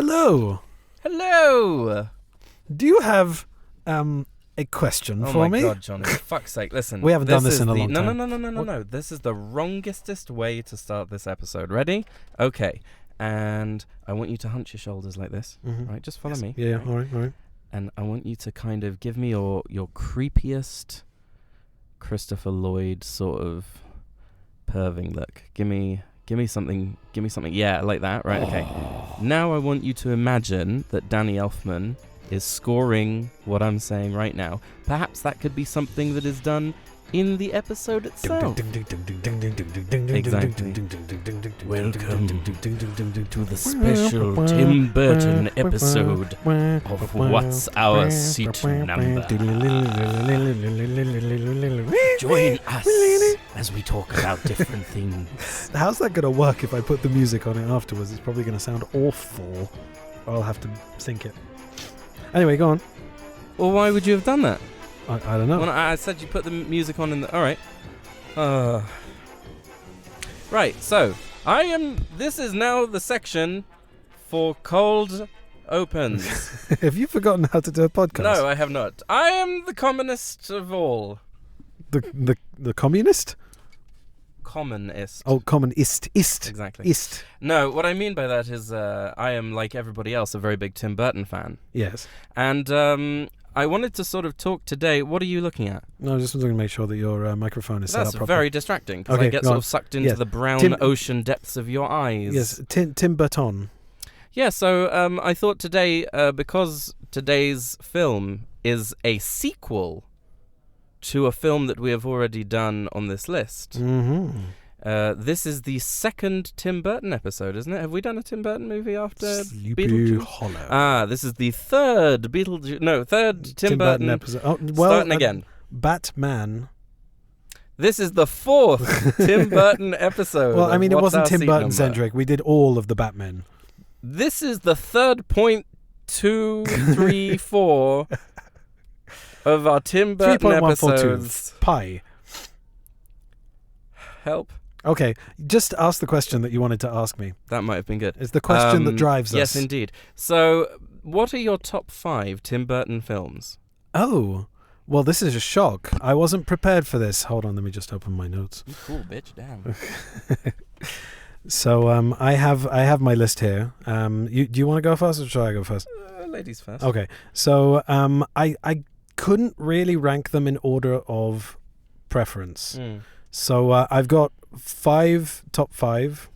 Hello. Hello. Do you have a question for me? Oh my God, Johnny! For fuck's sake, listen. We haven't done this in a long time. No. This is the wrongestest way to start this episode. Ready? Okay. And I want you to hunch your shoulders like this. Mm-hmm. Right? Just follow me. Yeah, right? all right. And I want you to kind of give me your creepiest Christopher Lloyd sort of perving look. Give me something. Yeah, like that. Right? Okay. Now I want you to imagine that Danny Elfman is scoring what I'm saying right now. Perhaps that could be something that is done in the episode itself. Exactly. Welcome to the special Tim Burton episode of What's Our Seat Number. Join us as we talk about different things. How's that going to work if I put the music on it afterwards? It's probably going to sound awful. I'll have to sync it. Anyway, go on. Well, why would you have done that? I don't know. Well, I said you put the music on in the... Alright. Right, so, this is now the section for cold opens. Have you forgotten how to do a podcast? No, I have not. I am the commonest of all. The communist? Commonist. Oh, commonist. Exactly. Ist. No, what I mean by that is I am, like everybody else, a very big Tim Burton fan. Yes. And I wanted to sort of talk today. What are you looking at? No, I just wanted to make sure that your microphone is set up properly. That's very distracting, because I get sort of sucked into the brown ocean depths of your eyes. Yes, Tim Burton. Yeah, so I thought today, because today's film is a sequel to a film that we have already done on this list. Mm-hmm. This is the second Tim Burton episode, isn't it? Have we done a Tim Burton movie after Sleepy Beetlejuice? Hollow. This is the third Beetlejuice. No, third Tim Burton episode. Oh, well, starting again. Batman. This is the fourth Tim Burton episode. Well, I mean, it wasn't Tim Burton number? Centric. We did all of the Batmen. This is the 3.234 of our Tim Burton episodes. Pi. Help. Okay, just ask the question that you wanted to ask me. That might have been good. It's the question that drives us. Yes, indeed. So, what are your top 5 Tim Burton films? Oh, well, this is a shock. I wasn't prepared for this. Hold on, let me just open my notes. You cool, bitch. Damn. So, I have my list here. Do you want to go first, or should I go first? Ladies first. Okay. So, I couldn't really rank them in order of preference. So I've got 5 top 5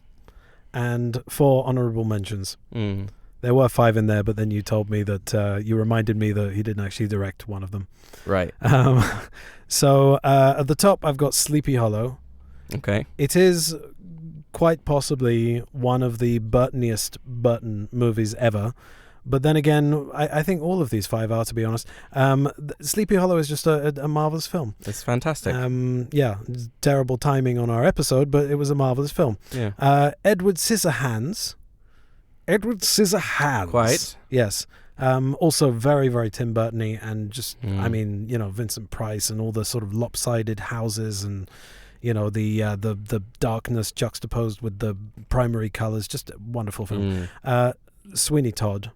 and 4 honorable mentions. There were 5 in there, but then you told me that you reminded me that he didn't actually direct one of them. Right. So at the top, I've got Sleepy Hollow. Okay. It is quite possibly one of the Burtoniest Burton movies ever. But then again, I think all of these 5 are, to be honest. Sleepy Hollow is just a marvelous film. It's fantastic. Yeah, terrible timing on our episode, but it was a marvelous film. Yeah. Edward Scissorhands. Quite. Yes. Also very, very Tim Burton-y, and just, I mean, Vincent Price and all the sort of lopsided houses and, the darkness juxtaposed with the primary colours. Just a wonderful film. Sweeney Todd.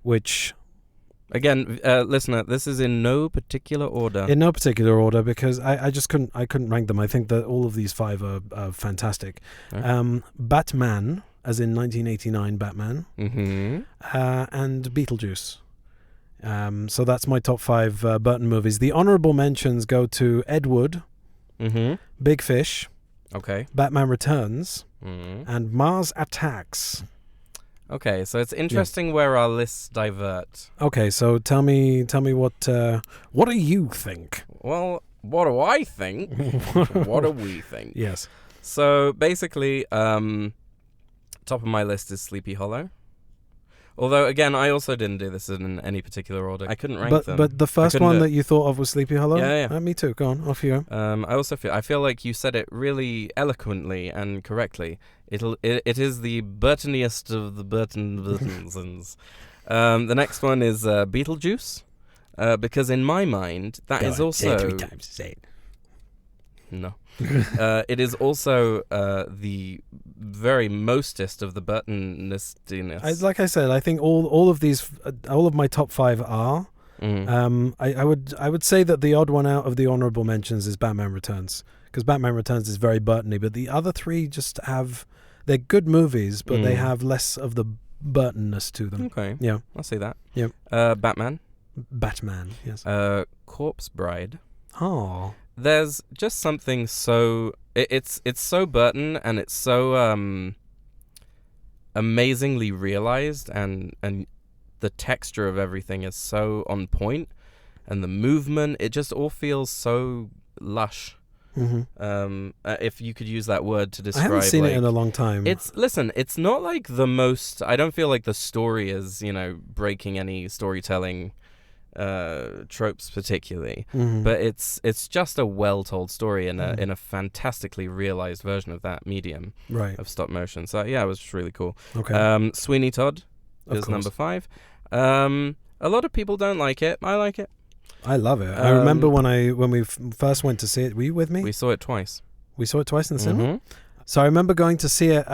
Which, again, listener, this is in no particular order. In no particular order, because I just couldn't rank them. I think that all of these 5 are fantastic. Okay. Batman, as in 1989 Batman, and Beetlejuice. So that's my top 5 Burton movies. The honorable mentions go to Ed Wood, Big Fish, okay, Batman Returns, and Mars Attacks. Okay, so it's interesting where our lists divert. Okay, so tell me what do you think? Well, what do I think? What do we think? Yes. So basically, top of my list is Sleepy Hollow. Although, again, I also didn't do this in any particular order. I couldn't rank them. But the first one that you thought of was Sleepy Hollow? Yeah. Me too. Go on, off you go. I feel like you said it really eloquently and correctly. It is the Burtoniest of the Burtons. The next one is Beetlejuice, because in my mind that is also... Say it 3 times. Say it. No. It is also the very mostest of the Burton-nestiness. Like I said, I think all of my top 5 are. I would say that the odd one out of the honorable mentions is Batman Returns, because Batman Returns is very Burton-y, but the other 3 just they're good movies, but they have less of the Burton-ness to them. Okay. Yeah. I'll see that. Yep. Batman, yes. Corpse Bride. Oh. There's just something so... It's so Burton, and it's so amazingly realized, and the texture of everything is so on point, and the movement, it just all feels so lush. If you could use that word to describe... I haven't seen it in a long time. It's not like the most... I don't feel like the story is, breaking any storytelling tropes particularly, but it's just a well-told story in a fantastically realized version of that medium of stop motion. So yeah, it was just really cool. Okay. Sweeney Todd is number 5. A lot of people don't like it. I like it. I love it. I remember when we first went to see it. Were you with me? We saw it twice. We saw it twice in the cinema. So I remember going to see it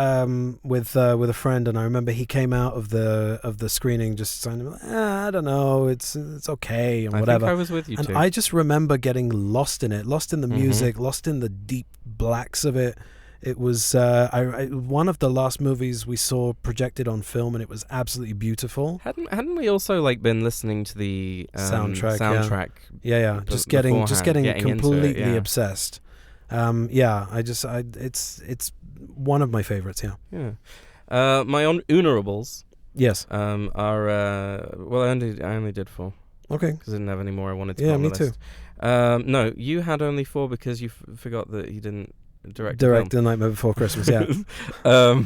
with a friend, and I remember he came out of the screening just saying, I don't know, it's okay and whatever. I think I was with you and too. I just remember getting lost in it, lost in the music, lost in the deep blacks of it. It was one of the last movies we saw projected on film, and it was absolutely beautiful. Hadn't we also been listening to the soundtrack? Yeah. Just getting completely obsessed. It's one of my favorites. Yeah. My honorables. Yes. Are I only did 4. Okay. Because I didn't have any more I wanted to. Yeah, me too. No, you had only 4 because you forgot that you didn't direct The Nightmare Before Christmas. Yeah. I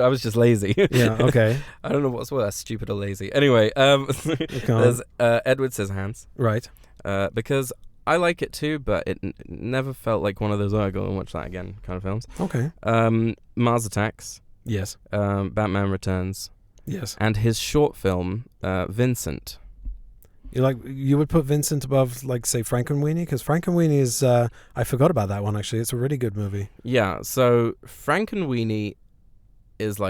was just lazy. Yeah. Okay. I don't know what's worse, stupid or lazy. Anyway, there's Edward Scissorhands. Right. Because I like it too, but it never felt like one of those I go and watch that again kind of films. Okay. Mars Attacks. Yes. Batman Returns. Yes. And his short film, Vincent. You would put Vincent above, say, Frankenweenie? Because Frankenweenie is, I forgot about that one, actually. It's a really good movie. Yeah, so Frankenweenie is,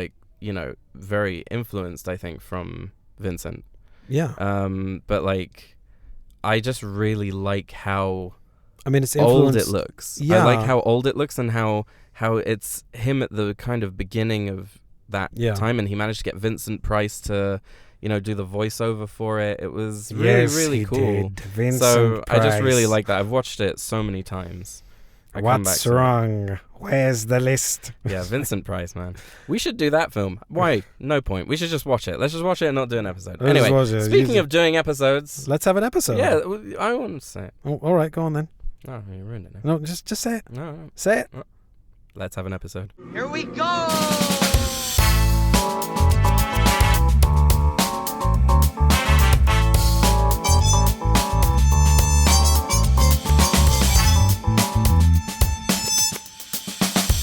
very influenced, I think, from Vincent. Yeah. But, I just really like how it's old it looks. Yeah. I like how old it looks and how it's him at the kind of beginning of that time, and he managed to get Vincent Price to... do the voiceover for it. It was really cool. So Price. I just really like that. I've watched it so many times. What's wrong? Where's the list? Yeah, Vincent Price, man. We should do that film. Why? No point. We should just watch it. Let's just watch it and not do an episode. Anyway, speaking of doing episodes... Let's have an episode. Yeah, I want to say it. Oh, all right, go on then. Oh, you ruined it now. No, just say it. No. Say it. Let's have an episode. Here we go!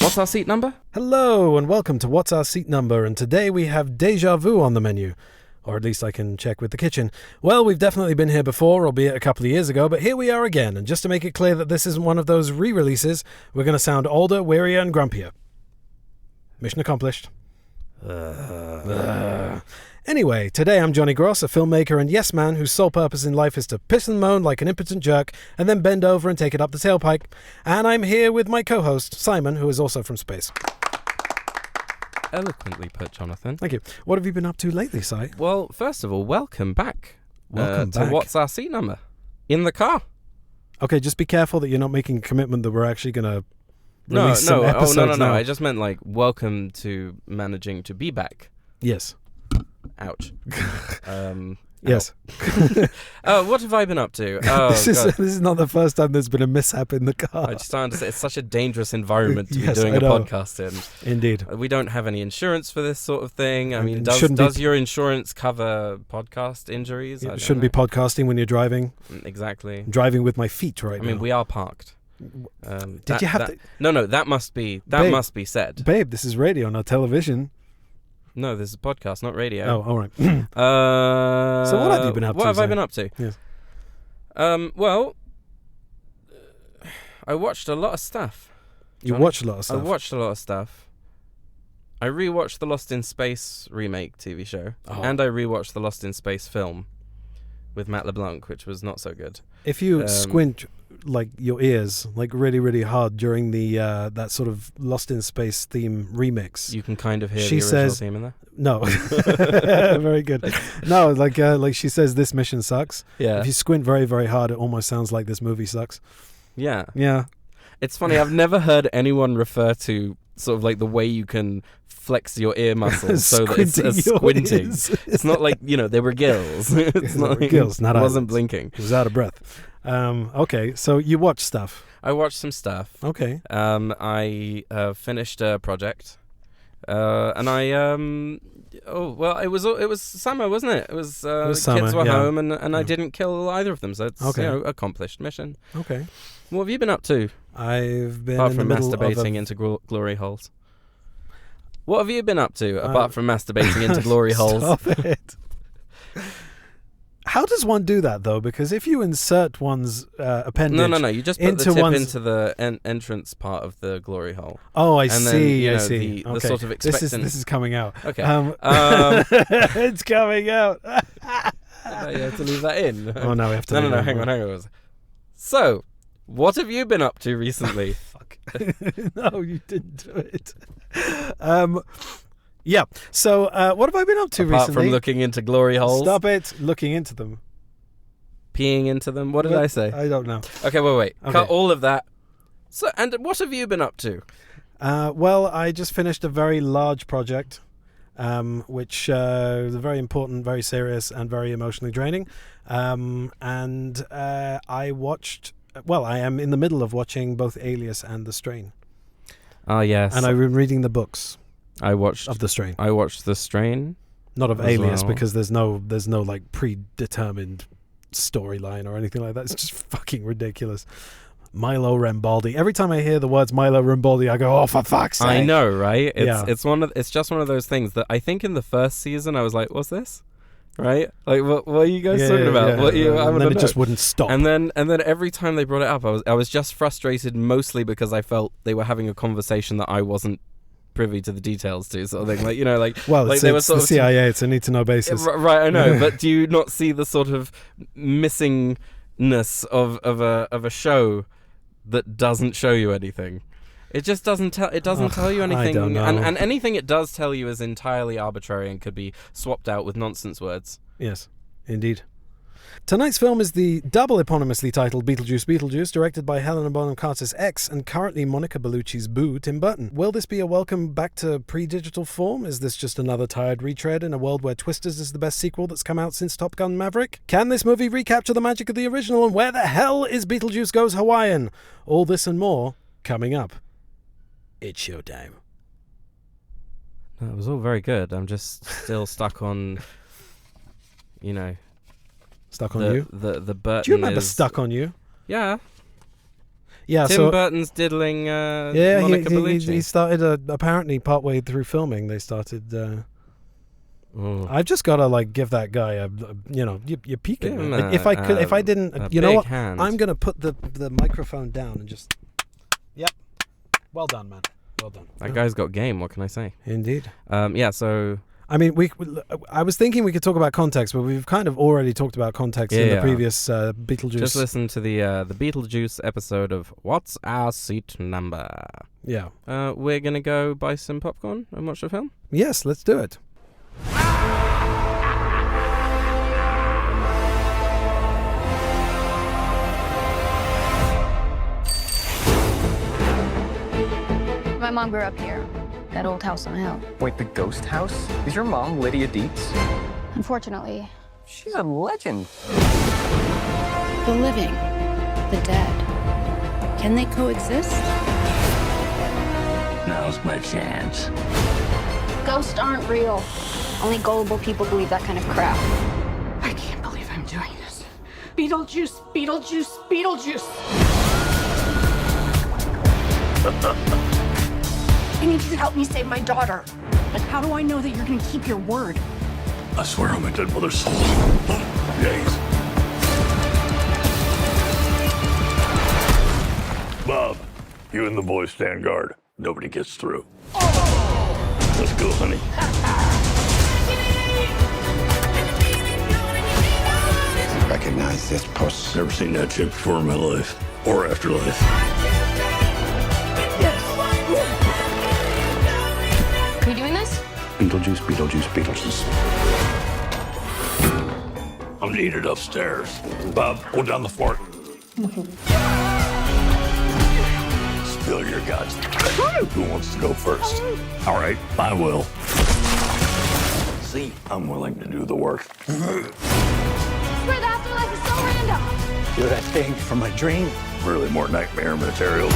What's our seat number? Hello and welcome to What's Our Seat Number, and today we have Deja Vu on the menu. Or at least I can check with the kitchen. Well, we've definitely been here before, albeit a couple of years ago, but here we are again, and just to make it clear that this isn't one of those re-releases, we're going to sound older, wearier and grumpier. Mission accomplished. Anyway, today I'm Johnny Gross, a filmmaker and yes man whose sole purpose in life is to piss and moan like an impotent jerk and then bend over and take it up the tailpipe. And I'm here with my co-host, Simon, who is also from space. Eloquently put, Jonathan. Thank you. What have you been up to lately, Si? Well, first of all, welcome back. Welcome to back. What's Our Seat Number? In the car. Okay, just be careful that you're not making a commitment that we're actually going to No. now. I just meant welcome to managing to be back. Yes. Ouch. Yes. What have I been up to? This is not the first time there's been a mishap in the car. I just don't understand. It's such a dangerous environment to be doing I a know. podcast in. Indeed. We don't have any insurance for this sort of thing. I mean, does your insurance cover podcast injuries? It shouldn't be podcasting when you're driving. Exactly. I'm driving with my feet right now. I mean, we are parked. Did you have to? No, that must be must be said. Babe, this is radio, not television. No, this is a podcast, not radio. Oh, all right. So what have you been up to? What have I been up to? Yes. Well, I watched a lot of stuff. You watched a lot of I stuff. watched a lot of stuff. I rewatched the Lost in Space remake TV show, and I rewatched the Lost in Space film with Matt LeBlanc, which was not so good. If you squint like your ears like really, really hard during the that sort of Lost in Space theme remix, You can kind of hear She the original says- theme in there. no, very good. No, like she says, this mission sucks. Yeah. If you squint very, very hard, it almost sounds like this movie sucks. Yeah. Yeah. It's funny, I've never heard anyone refer to sort of like the way you can flex your ear muscles so that it's Squinting your squinting. ears. It's not like, they were gills. It's They not were gills, not it wasn't eyelids. blinking. He was out of breath. Okay, so you watch stuff. I watched some stuff. Okay. I finished a project. And I it was summer, wasn't it? It was summer, kids were yeah. home and I didn't kill either of them, so it's Okay. accomplished mission. Okay. What have you been up to I've been apart in from the middle masturbating of into glory holes? What have you been up to apart from masturbating into glory holes? Stop it. How does one do that though? Because if you insert one's appendage, No. You just put into the tip one's- into the entrance part of the glory hole. Oh, I And then, see. you I know, see. the Okay. sort of This expectant- is coming out. Okay. It's coming out. You have to leave that in. Oh no, we have to. No, leave it hang in. on. So, what have you been up to recently? Fuck. No, you didn't do it. Yeah. So, what have I been up to Apart recently? from looking into glory holes, Stop it. Looking into them. peeing into them. What did I say? I don't know. Okay, wait. Okay. Cut all of that. So, and what have you been up to? Well, I just finished a very large project, which was very important, very serious, and very emotionally draining. And I watched. Well, I am in the middle of watching both Alias and The Strain, Ah, yes. and I've been reading the books I watched of The Strain, I watched The Strain. not of as Alias, well. because there's no like predetermined storyline or anything like that. It's just fucking ridiculous. Milo Rambaldi. Every time I hear the words Milo Rambaldi, I go, "Oh, for fuck's sake!" I know, right? Yeah. It's just one of those things that I think in the first season I was like, "What's this?" Right? Like, what are you guys talking about? What you? I and then don't it know. just wouldn't stop. And then every time they brought it up, I was just frustrated, mostly because I felt they were having a conversation that I wasn't privy to the details to, sort of thing. Like, well, like it's, they were it's sort the of CIA. It's a need-to-know basis. right, I know, but do you not see the sort of missingness of a show that doesn't show you anything? It just doesn't tell. It doesn't tell you anything, I don't know. and anything it does tell you is entirely arbitrary and could be swapped out with nonsense words. Yes, indeed. Tonight's film is the double eponymously titled Beetlejuice Beetlejuice, directed by Helena Bonham Carter's ex and currently Monica Bellucci's boo, Tim Burton. Will this be a welcome back to pre-digital form? Is this just another tired retread in a world where Twisters is the best sequel that's come out since Top Gun Maverick? Can this movie recapture the magic of the original, and where the hell is Beetlejuice Goes Hawaiian? All this and more coming up. It's showtime. No, it was all very good. I'm just still stuck on, Stuck on you? the Burton. Do you remember is, Stuck on You? Yeah. Yeah, Tim so Burton's diddling yeah, Monica Bellucci. he started apparently partway through filming. They started. Ooh. I've just got to give that guy you're peeking. Give him Man. If I didn't, a you know big what? hand. I'm gonna put the microphone down and just. Yep. Well done, man. Well done. That guy's got game. What can I say? Indeed. Yeah. So I mean, I was thinking we could talk about context, but we've kind of already talked about context in the previous Beetlejuice. just listen to the Beetlejuice episode of What's Our Seat Number. Yeah. We're gonna go buy some popcorn and watch the film. Yes, let's do it. My mom grew up here, that old house on the hill. Wait, the ghost house? Is your mom Lydia Dietz? Unfortunately, She's a legend. The living, the dead. Can they coexist? Now's my chance. ghosts aren't real. Only gullible people believe that kind of crap. I can't believe I'm doing this. Beetlejuice, Beetlejuice, Beetlejuice. I need you to help me save my daughter. But how do I know that you're going to keep your word? I swear on my dead mother's soul. Days. Bob, you and the boys stand guard. Nobody gets through. Let's go, honey. Recognize this puss. Never seen that chick before in my life. Or afterlife. Are you doing this? Beetlejuice, Beetlejuice, Beetlejuice. I'm needed upstairs. Bob, hold down the fort. Spill your guts. Who wants to go first? All right, I will. See, I'm willing to do the work. Swear the afterlife is so random. You're that thing from my dream. Really more nightmare material.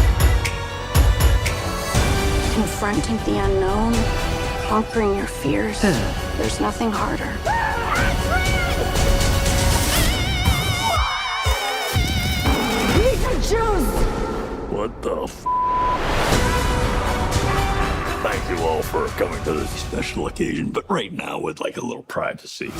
Confronting the unknown, conquering your fears. There's nothing harder. What the f? Thank you all for coming to this special occasion, but right now would like a little privacy.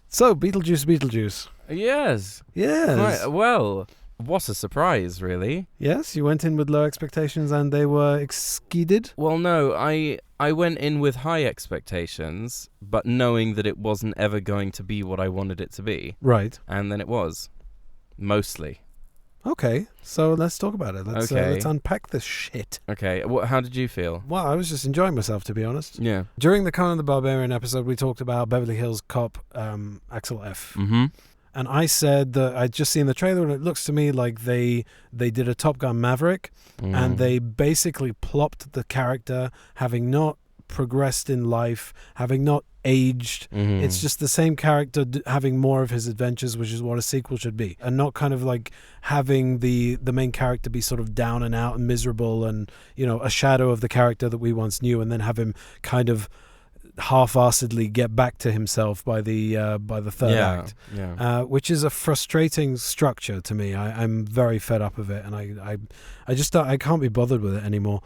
So, Beetlejuice. Yes. Yes. Right, well, what a surprise, really. Yes, you went in with low expectations and they were exceeded. Well, no, I went in with high expectations, but knowing that it wasn't ever going to be what I wanted it to be. Right. And then it was. Mostly. Okay, so let's talk about it. Let's unpack this shit. Okay, how did you feel? Well, I was just enjoying myself, to be honest. Yeah. During the Conan the Barbarian episode, we talked about Beverly Hills Cop Axel F. Mm-hmm. And I said that I'd just seen the trailer and it looks to me like they did a Top Gun Maverick and they basically plopped the character having not progressed in life, having not aged. It's just the same character having more of his adventures, which is what a sequel should be, and not kind of like having the main character be sort of down and out and miserable and, you know, a shadow of the character that we once knew, and then have him kind of half-assedly get back to himself by the third act, which is a frustrating structure to me. I'm very fed up of it, and I just I can't be bothered with it anymore.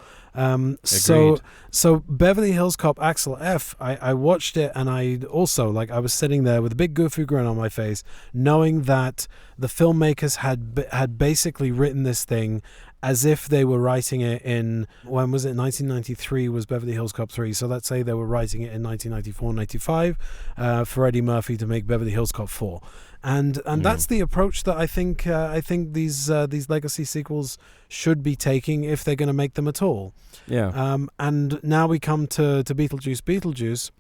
So Beverly Hills Cop Axel F, I watched it, and I also, I was sitting there with a big goofy grin on my face, knowing that the filmmakers had basically written this thing as if they were writing it in, when was it, 1993 was Beverly Hills Cop 3, so let's say they were writing it in 1994-95 for Eddie Murphy to make Beverly Hills Cop 4. And that's the approach that I think these legacy sequels should be taking if they're going to make them at all. Yeah. And now we come to Beetlejuice,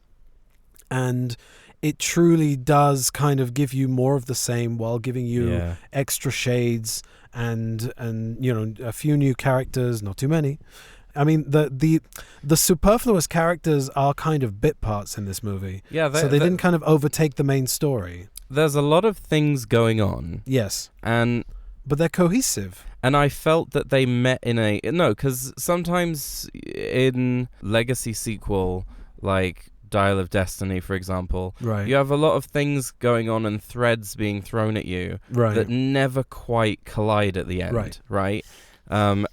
and it truly does kind of give you more of the same while giving you extra shades and you know, a few new characters, not too many. I mean, the superfluous characters are kind of bit parts in this movie. Yeah, so they didn't kind of overtake the main story. There's a lot of things going on. Yes. But they're cohesive. And I felt that they met in a... No, because sometimes in legacy sequel, like Dial of Destiny, for example, you have a lot of things going on and threads being thrown at you that never quite collide at the end, right? And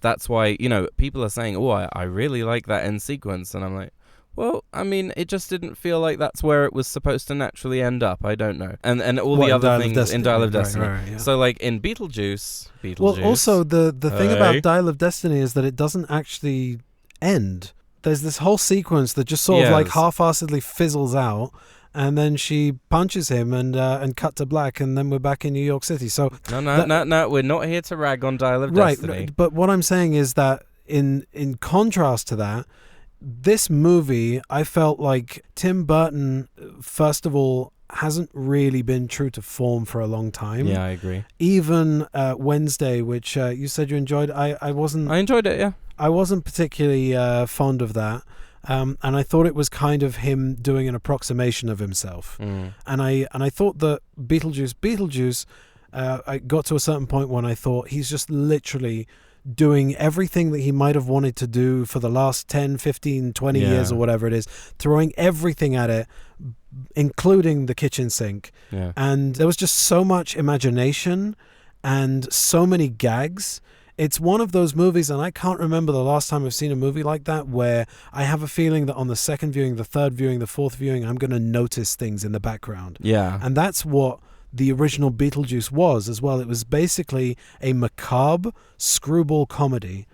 that's why, you know, people are saying, oh, I really like that end sequence, and I'm like, well, I mean, it just didn't feel like that's where it was supposed to naturally end up. I don't know. And all the other things in Dial of Destiny. Right, so, like, in Beetlejuice... Well, also, the thing about Dial of Destiny is that it doesn't actually end. There's this whole sequence that just sort of, like, half-assedly fizzles out, and then she punches him and cut to black, and then we're back in New York City. So No, we're not here to rag on Dial of Destiny. Right, but what I'm saying is that in contrast to that, this movie, I felt like Tim Burton, first of all, hasn't really been true to form for a long time. Yeah, I agree. Even Wednesday, which you said you enjoyed, I wasn't... I enjoyed it, yeah. I wasn't particularly fond of that. And I thought it was kind of him doing an approximation of himself. And I thought that Beetlejuice, I got to a certain point when I thought he's just literally doing everything that he might have wanted to do for the last 10, 15, 20 years or whatever it is, throwing everything at it, including the kitchen sink. And there was just so much imagination and so many gags it's one of those movies, and I can't remember the last time I've seen a movie like that, where I have a feeling that on the second viewing, the third viewing, the fourth viewing, I'm going to notice things in the background. Yeah. And that's what the original Beetlejuice was as well. It was basically a macabre screwball comedy.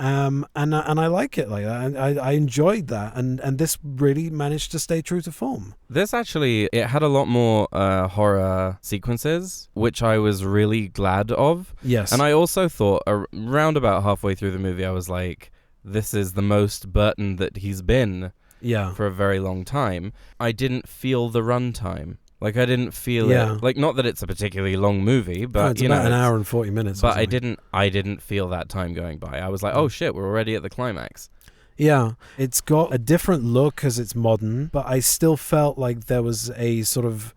And I like it like that. I enjoyed that, and this really managed to stay true to form. This actually, it had a lot more horror sequences, which I was really glad of. Yes. And I also thought, around about halfway through the movie, I was like, this is the most Burton that he's been for a very long time. I didn't feel the runtime. Like, I didn't feel it. Like, not that it's a particularly long movie, but it's about an hour and 40 minutes. But I didn't feel that time going by. I was like, oh shit, we're already at the climax. Yeah, it's got a different look because it's modern, but I still felt like there was a sort of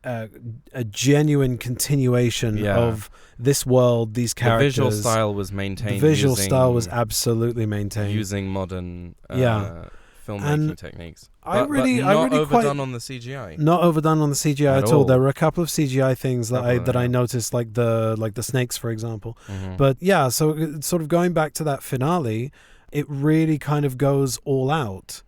a genuine continuation of this world, these characters. The visual style was maintained. The visual style was absolutely maintained. Using modern filmmaking and techniques. But not overdone on the CGI. Not overdone on the CGI at all. There were a couple of CGI things that I noticed, like the snakes, for example. Mm-hmm. But yeah, so sort of going back to that finale, it really kind of goes all out.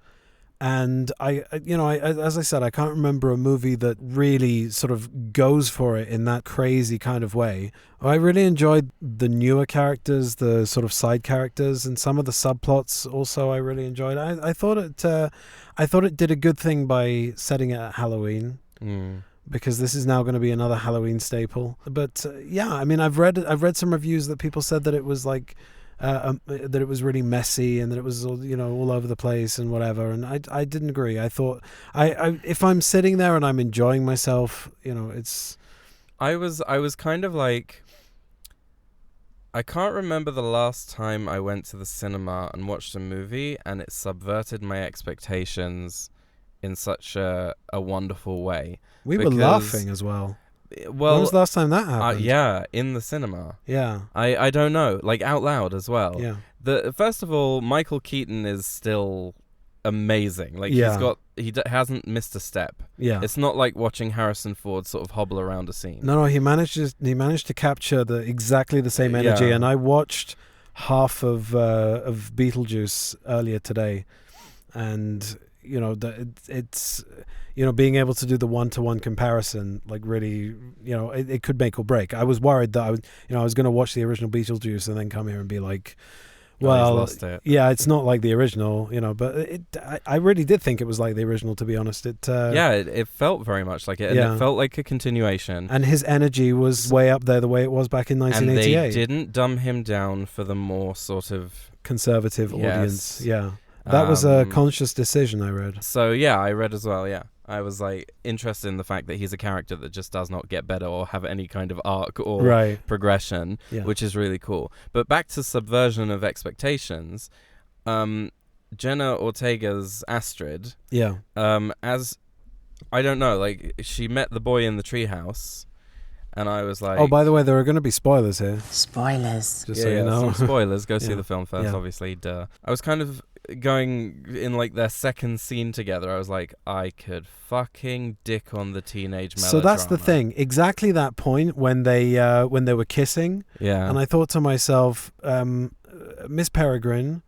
And I as I said, I can't remember a movie that really sort of goes for it in that crazy kind of way. I really enjoyed the newer characters, the sort of side characters, and some of the subplots also I really enjoyed. I thought it did a good thing by setting it at Halloween. Because this is now going to be another Halloween staple. But I mean, I've read some reviews that people said that it was like that it was really messy and that it was all over the place and whatever, and I didn't agree. I thought I if I'm sitting there and I'm enjoying myself, it's I was kind of like, I can't remember the last time I went to the cinema and watched a movie and it subverted my expectations in such a wonderful way. We were laughing as well. Well, when was the last time that happened? In the cinema. Yeah. I don't know, like out loud as well. Yeah. First of all, Michael Keaton is still amazing. Like he hasn't missed a step. Yeah. It's not like watching Harrison Ford sort of hobble around a scene. No, he managed to capture exactly the same energy. And I watched half of Beetlejuice earlier today, and it's being able to do the one-to-one comparison, like really, it could make or break. I was worried that I was going to watch the original Beetlejuice and then come here and be like, well, it's not like the original, but I really did think it was like the original, to be honest. It felt very much like it, and it felt like a continuation. And his energy was way up there the way it was back in 1988. And they didn't dumb him down for the more sort of conservative audience. Yeah. That was a conscious decision, I read. So, yeah, I read as well, yeah. I was, like, interested in the fact that he's a character that just does not get better or have any kind of arc or progression, which is really cool. But back to subversion of expectations, Jenna Ortega's Astrid, as, I don't know, like, she met the boy in the treehouse, and I was like... Oh, by the way, there are going to be spoilers here. Spoilers. Just so you know. Some spoilers. Go see the film first, obviously, duh. I was kind of going in like their second scene together. I was like, I could fucking dick on the teenage melodrama. So that's the thing. Exactly that point when they were kissing. Yeah. And I thought to myself, Miss Peregrine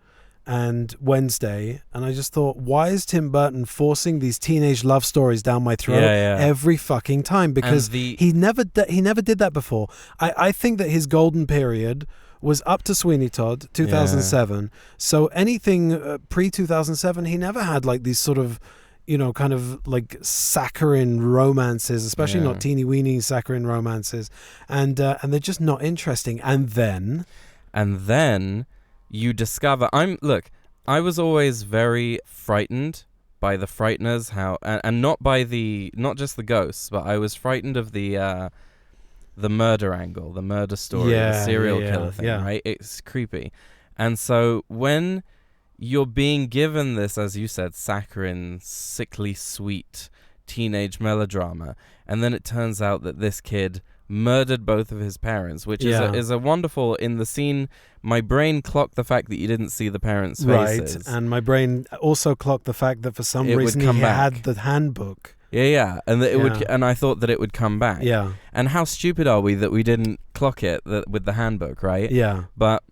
and Wednesday, and I just thought, why is Tim Burton forcing these teenage love stories down my throat every fucking time? Because he never did that before. I think that his golden period was up to Sweeney Todd, 2007. So anything pre-2007, he never had like these sort of, kind of like saccharine romances, especially not teeny-weeny saccharine romances. And they're just not interesting. And then you discover... I was always very frightened by the frighteners, and not just the ghosts, but I was frightened of the murder angle, the murder story, the serial killer thing, right? It's creepy. And so when you're being given this, as you said, saccharine, sickly sweet teenage melodrama, and then it turns out that this kid murdered both of his parents, which is a wonderful... In the scene, my brain clocked the fact that you didn't see the parents' faces. Right, and my brain also clocked the fact that for some reason he had the handbook. Yeah. And that it would, Yeah. and I thought that it would come back. Yeah. And how stupid are we that we didn't clock it with the handbook, right? Yeah. But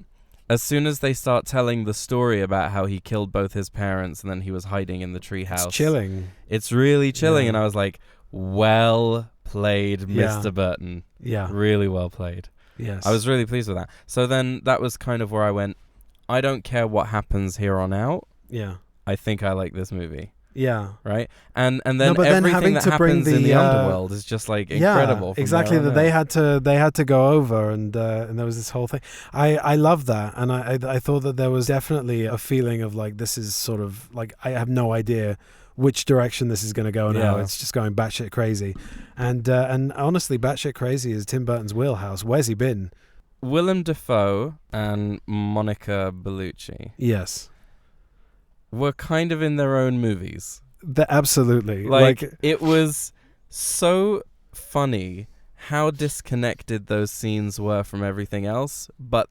as soon as they start telling the story about how he killed both his parents and then he was hiding in the treehouse, It's chilling. It's really chilling, Yeah. and I was like, well played, Yeah. Mr. Burton. Yeah. Really well played. Yes. I was really pleased with that. So then that was kind of where I went, I don't care what happens here on out. Yeah. I think I like this movie. Yeah. Right? And then No, but then everything having that to bring happens in the, the underworld is just like incredible. Yeah, from exactly. there on That out. they had to go over, and there was this whole thing. I love that, and I thought that there was definitely a feeling of like, this is sort of like, I have no idea which direction this is going to go now. Yeah. It's just going batshit crazy, and honestly, batshit crazy is Tim Burton's wheelhouse. Where's he been? Willem Dafoe and Monica Bellucci Yes, were kind of in their own movies. absolutely. Like, it was so funny how disconnected those scenes were from everything else, but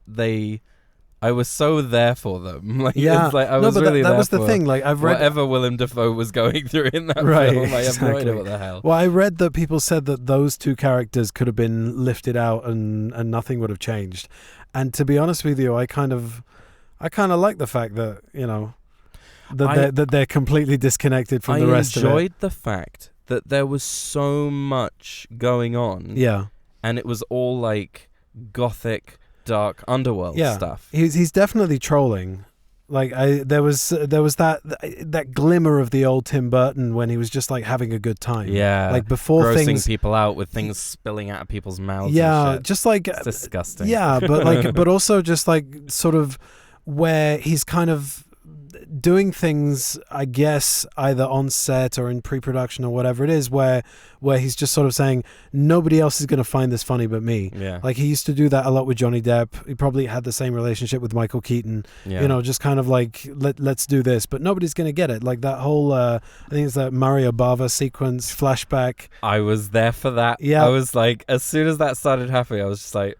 I was so there for them. Like, yeah, it's like I no, was but really that there was the for thing. Like, I've read whatever Willem Dafoe was going through in that Right, film. I have no idea exactly. what the hell. Well, I read that people said that those two characters could have been lifted out and nothing would have changed. And to be honest with you, I kind of like the fact that, you know, that they're completely disconnected from the rest of it. I enjoyed the fact that there was so much going on. Yeah. And it was all like gothic, dark underworld stuff. He's definitely trolling. Like there was that glimmer of the old Tim Burton when he was just like having a good time. Yeah, like before grossing things people out with things spilling out of people's mouths. Yeah, and shit. just like It's disgusting. Yeah, but like, but also just like sort of where he's kind of doing things, I guess, either on set or in pre-production or whatever it is, where he's just sort of saying nobody else is going to find this funny but me. Yeah. Like he used to do that a lot with Johnny Depp. He probably had the same relationship with Michael Keaton. Yeah. You know, just kind of like let's do this, but nobody's going to get it. Like that whole I think it's that Mario Bava sequence flashback. I was there for that. Yeah. I was like, as soon as that started happening, I was just like,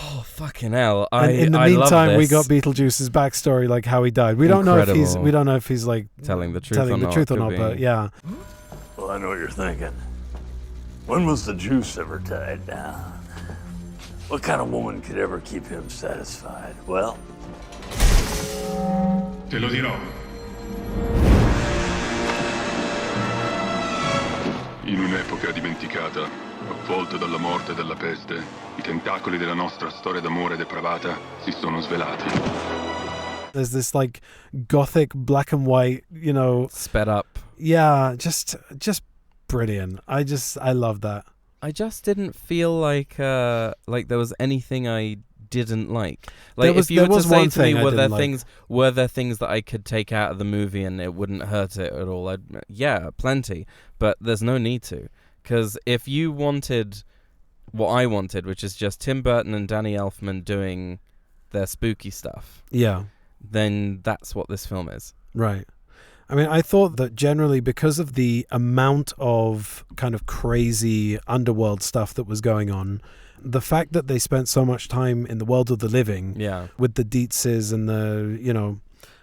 oh fucking hell! And in the I love meantime, we this. got Beetlejuice's backstory, like how he died. We don't know if he's like telling the truth or not. But yeah. Well, I know what you're thinking. When was the juice ever tied down? What kind of woman could ever keep him satisfied? Well, te lo dirò. In un'epoca dimenticata, avvolto dalla morte e dalla peste, i tentacoli della nostra storia d'amore depravata si sono svelati. There's this like gothic black and white, you know, sped up. Yeah, just brilliant. I love that. I just didn't feel like there was anything I didn't like. Like if you were to say to me, were there things that I could take out of the movie and it wouldn't hurt it at all? Yeah, plenty. But there's no need to, because if you wanted what I wanted, which is just Tim Burton and Danny Elfman doing their spooky stuff, yeah, then that's what this film is. Right. I mean, I thought that generally because of the amount of kind of crazy underworld stuff that was going on, the fact that they spent so much time in the world of the living, with the Dietzes and the, you know,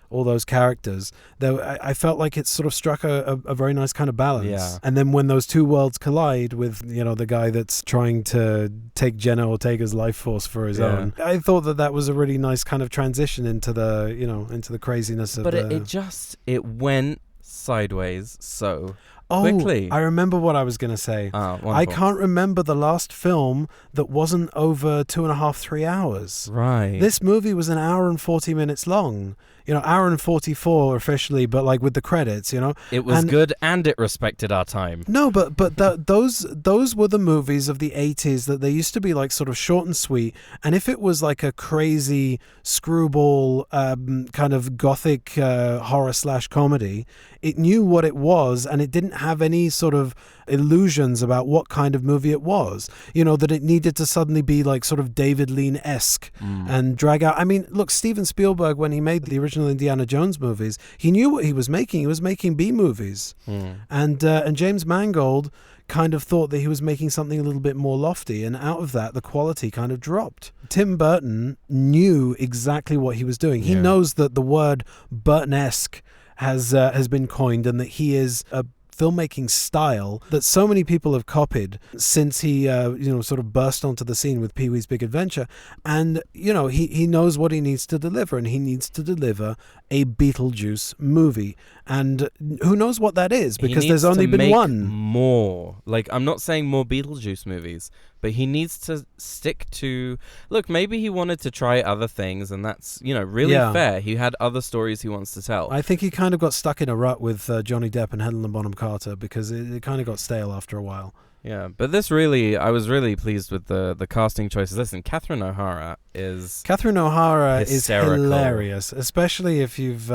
all those characters, I felt like it sort of struck a very nice kind of balance. Yeah. And then when those two worlds collide with, you know, the guy that's trying to take Jenna Ortega's life force for his own, I thought that was a really nice kind of transition into the, you know, into the craziness of it went sideways so quickly. I remember what I was going to say. I can't remember the last film that wasn't over 2.5-3 hours. Right. This movie was an hour and 40 minutes long. You know, hour and 44 officially, but like with the credits, you know. It was good and it respected our time. No, but those were the movies of the 80s that they used to be like sort of short and sweet. And if it was like a crazy screwball kind of gothic horror / comedy, it knew what it was and it didn't have any sort of illusions about what kind of movie it was. You know, that it needed to suddenly be like sort of David Lean-esque and drag out. I mean, look, Steven Spielberg, when he made the original Indiana Jones movies, he knew what he was making. He was making B movies. And James Mangold kind of thought that he was making something a little bit more lofty, and out of that the quality kind of dropped. Tim Burton knew exactly what he was doing. He knows that the word Burton-esque has been coined and that he is a filmmaking style that so many people have copied since he, sort of burst onto the scene with Pee-wee's Big Adventure. And, he knows what he needs to deliver, and he needs to deliver a Beetlejuice movie. And who knows what that is, because there's only been one. More. Like, I'm not saying more Beetlejuice movies, but he needs to stick to... Look, maybe he wanted to try other things, and that's, really fair. He had other stories he wants to tell. I think he kind of got stuck in a rut with Johnny Depp and Helena Bonham Carter, because it kind of got stale after a while. Yeah, but I was really pleased with the casting choices. Listen, Catherine O'Hara is hilarious, especially if you've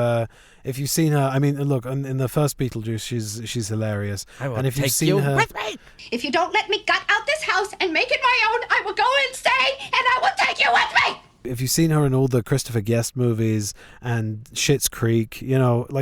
seen her. I mean, look, in the first Beetlejuice, she's hilarious. And if you've seen her, with me. If you don't let me gut out this house and make it my own, I will go and stay, and I will take you with me. If you've seen her in all the Christopher Guest movies and Schitt's Creek,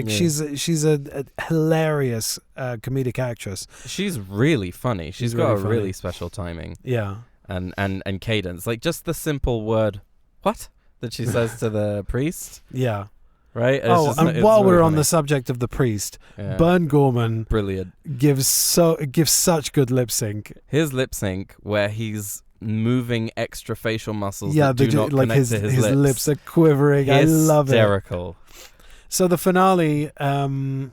she's a hilarious comedic actress. She's really funny. She's got a really special timing. Yeah. And cadence. Like, just the simple word, what? That she says to the priest. Yeah. Right? While we're on the subject of the priest, Bern Gorman brilliant gives such good lip sync. His lip sync, where he's moving extra facial muscles that do not connect his to his lips. His lips are quivering. I love it. Hysterical. So the finale, some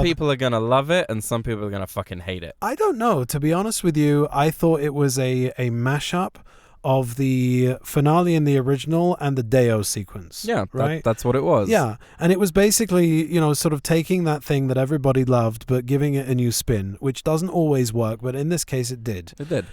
people are going to love it and some people are going to fucking hate it. I don't know. To be honest with you, I thought it was a mashup of the finale in the original and the Deo sequence. Yeah, right? That's what it was. Yeah, and it was basically, sort of taking that thing that everybody loved but giving it a new spin, which doesn't always work, but in this case it did. It did.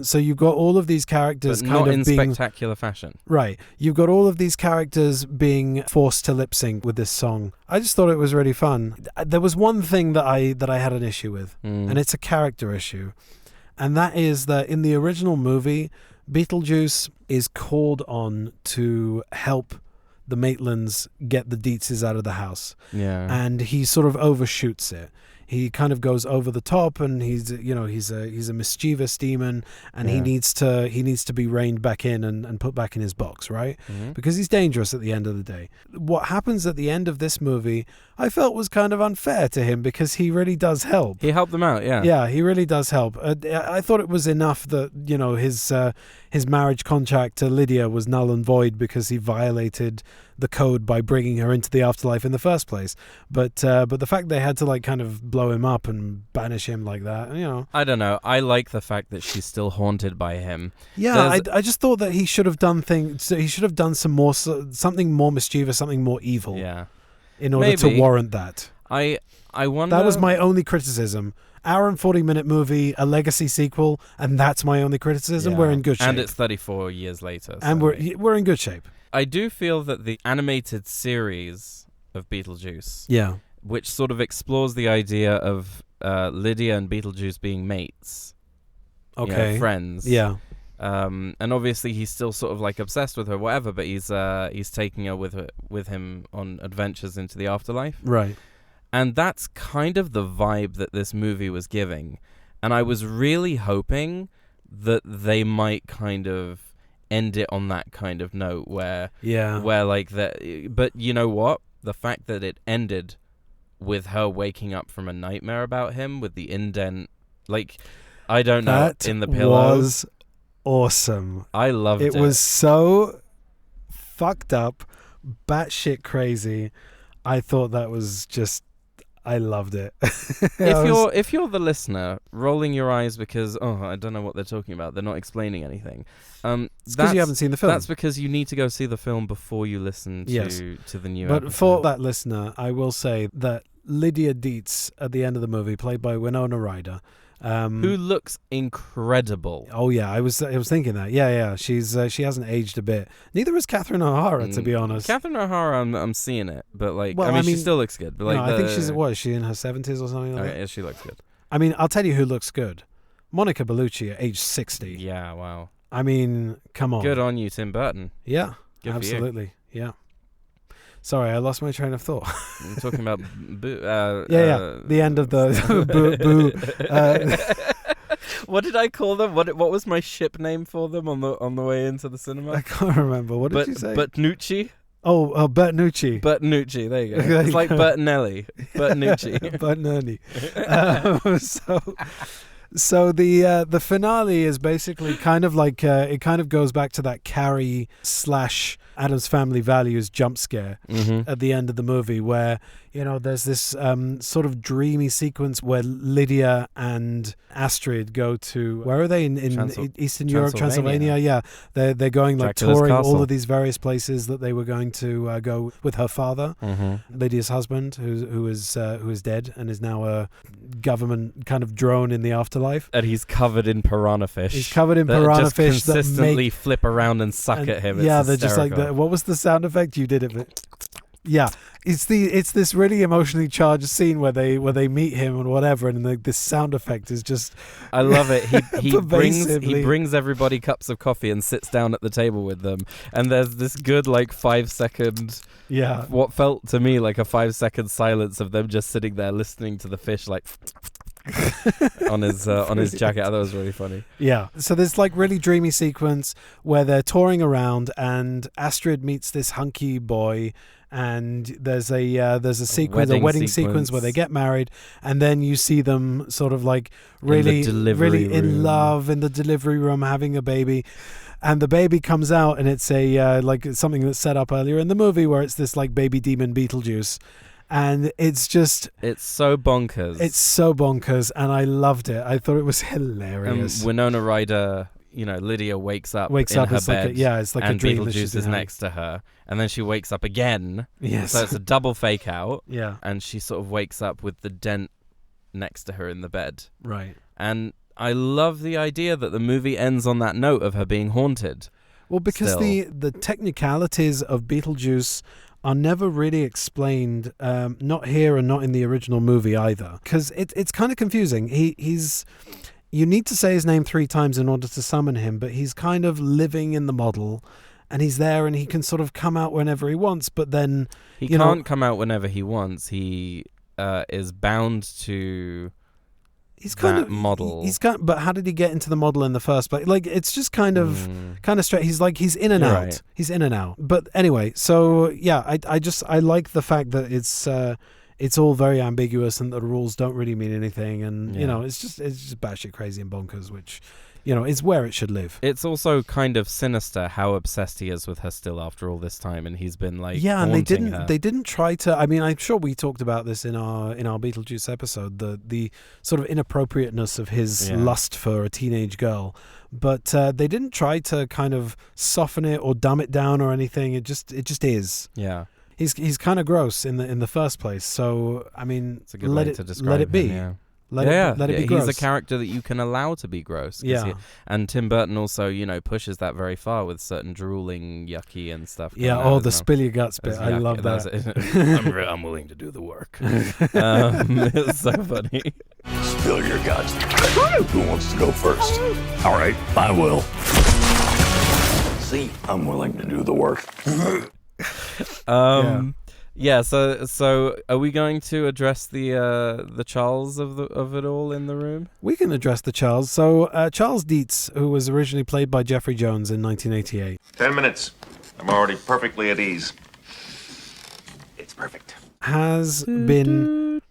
So you've got all of these characters but kind not of in being... spectacular fashion. Right. You've got all of these characters being forced to lip sync with this song. I just thought it was really fun. There was one thing that I had an issue with, and it's a character issue, and that is that in the original movie, Beetlejuice is called on to help the Maitlands get the Dietzes out of the house. Yeah. And he sort of overshoots it. He kind of goes over the top, and he's a mischievous demon, and he needs to be reined back in and put back in his box, right? Mm-hmm. Because he's dangerous at the end of the day. What happens at the end of this movie, I felt was kind of unfair to him, because he really does help. He helped them out, yeah. Yeah, he really does help. I thought it was enough that his marriage contract to Lydia was null and void because he violated the code by bringing her into the afterlife in the first place. But the fact they had to kind of blow him up and banish him like that, I don't know. I like the fact that she's still haunted by him. Yeah, I just thought that he should have done things. He should have done something more mischievous, something more evil. Yeah. In order to warrant that. I wonder. That was my only criticism. Hour and 40-minute movie, a legacy sequel, and that's my only criticism. Yeah. We're in good shape. And it's 34 years later. And we're in good shape. I do feel that the animated series of Beetlejuice, which sort of explores the idea of Lydia and Beetlejuice being mates, friends. Yeah. And obviously he's still sort of obsessed with her, whatever. But he's taking her with him on adventures into the afterlife. Right. And that's kind of the vibe that this movie was giving. And I was really hoping that they might kind of end it on that kind of note where that. But you know what? The fact that it ended with her waking up from a nightmare about him with the indent, I don't know, in the pillow. Was awesome. I loved it. It was so fucked up, batshit crazy. I thought that was just... I loved it. If you're the listener rolling your eyes because I don't know what they're talking about, they're not explaining anything. It's because you haven't seen the film. That's because you need to go see the film before you listen to the new episode. But for that listener, I will say that Lydia Dietz at the end of the movie, played by Winona Ryder, who looks incredible. Oh yeah, I was thinking that. Yeah, she hasn't aged a bit. Neither has Catherine O'Hara, to be honest. Catherine O'Hara, I'm seeing it, but she still looks good. But I think she's is she in her 70s or something like that? Yeah, she looks good. I mean, I'll tell you who looks good. Monica Bellucci at age 60. Yeah, wow. I mean, come on. Good on you, Tim Burton. Yeah, good absolutely. Yeah. Sorry, I lost my train of thought. I'm talking about the end of the boo. What did I call them? What was my ship name for them on the way into the cinema? I can't remember. What did you say? But Nucci. Bertinucci. Bertinucci, there you go. It's like Bertinelli. Bertinucci. Bertinucci. So the finale is basically kind of like it kind of goes back to that Carrie / Addams Family Values jump scare at the end of the movie, where there's this sort of dreamy sequence where Lydia and Astrid go to, where are they, in Eastern Europe, Transylvania? Yeah, they're going like Dracula's touring castle. all of these various places that they were going to go with her father, Lydia's husband, who is dead and is now a government kind of drone in the afterlife. And he's covered in piranha fish. He's covered in piranha fish just consistently flip around and suck at him. Yeah, it's they're just like what was the sound effect you did? Yeah, it's this really emotionally charged scene where they meet him and whatever, and this sound effect is just. I love it. He brings everybody cups of coffee and sits down at the table with them, and there's this good 5 second. Yeah. What felt to me like a 5 second silence of them just sitting there listening to the fish on his jacket. I thought it was really funny. Yeah. So there's really dreamy sequence where they're touring around and Astrid meets this hunky boy, and there's a wedding sequence where they get married, and then you see them sort of really in love in the delivery room having a baby. And the baby comes out, and it's something that's set up earlier in the movie where it's this baby demon Beetlejuice. And it's so bonkers. And I loved it. I thought it was hilarious. Winona Ryder, Lydia wakes up in her bed. It's like and a dream. Beetlejuice is next to her, and then she wakes up again. Yes. So it's a double fake out. Yeah. And she sort of wakes up with the dent next to her in the bed. Right. And I love the idea that the movie ends on that note of her being haunted. Well, because the technicalities of Beetlejuice are never really explained, not here and not in the original movie either. Because it's kind of confusing. You need to say his name 3 times in order to summon him, but he's kind of living in the model, and he's there, and he can sort of come out whenever he wants, but then... He can't come out whenever he wants. He is bound to... He's kind of model. But how did he get into the model in the first place? It's just kind of straight. He's in and out. Right. He's in and out. But anyway, so yeah, I like the fact that it's all very ambiguous and the rules don't really mean anything, and it's just batshit crazy and bonkers, which is where it should live. It's also kind of sinister how obsessed he is with her still after all this time, and he's been and they didn't try to. I mean, I'm sure we talked about this in our Beetlejuice episode, the sort of inappropriateness of his lust for a teenage girl, but they didn't try to kind of soften it or dumb it down or anything. It just is. Yeah. He's kind of gross in the first place. So I mean, it's a good way to describe let it be. Him, yeah. Let it be gross. He's a character that you can allow to be gross. Yeah. And Tim Burton also, pushes that very far with certain drooling, yucky and stuff. Yeah, the spill your guts bit. I love that. I'm willing to do the work. It's so funny. Spill your guts. Who wants to go first? All right, I will. See, I'm willing to do the work. Yeah, so are we going to address the Charles of it all in the room? We can address the Charles. So Charles Dietz, who was originally played by Jeffrey Jones in 1988. 10 minutes. I'm already perfectly at ease. It's perfect. Has been...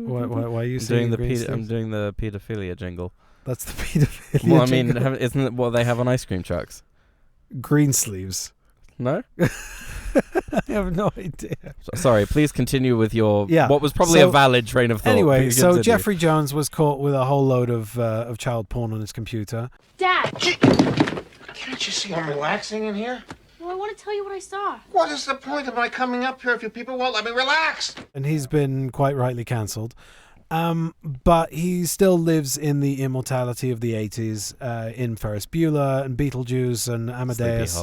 Why are you singing I'm doing the pedophilia jingle. That's the pedophilia Well, I jingle. mean, isn't it what they have on ice cream trucks? Greensleeves. No? I have no idea. Sorry, please continue with your what was probably a valid train of thought. Anyway, so Jeffrey Jones was caught with a whole load of child porn on his computer. Dad! Can't you see I'm relaxing in here? Well, I want to tell you what I saw. What is the point of my coming up here if you people won't let me relax? And he's been quite rightly cancelled. But he still lives in the immortality of the 80s, in Ferris Bueller and Beetlejuice and Amadeus,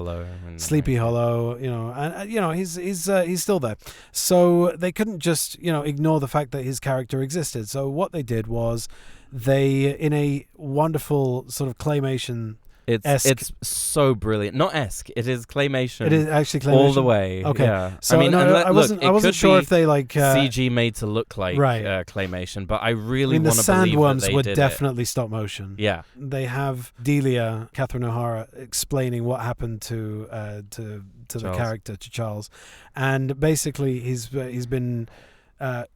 Sleepy Hollow, and he's still there. So they couldn't just ignore the fact that his character existed. So what they did was they, in a wonderful sort of claymation It's so brilliant. Not esque. It is claymation. It is actually claymation all the way. Okay. Yeah. So I wasn't sure if they like CG made to look like claymation, but I really want to believe that sandworms were did definitely stop motion. Yeah. They have Delia, Catherine O'Hara, explaining what happened to the character, to Charles, and basically he's been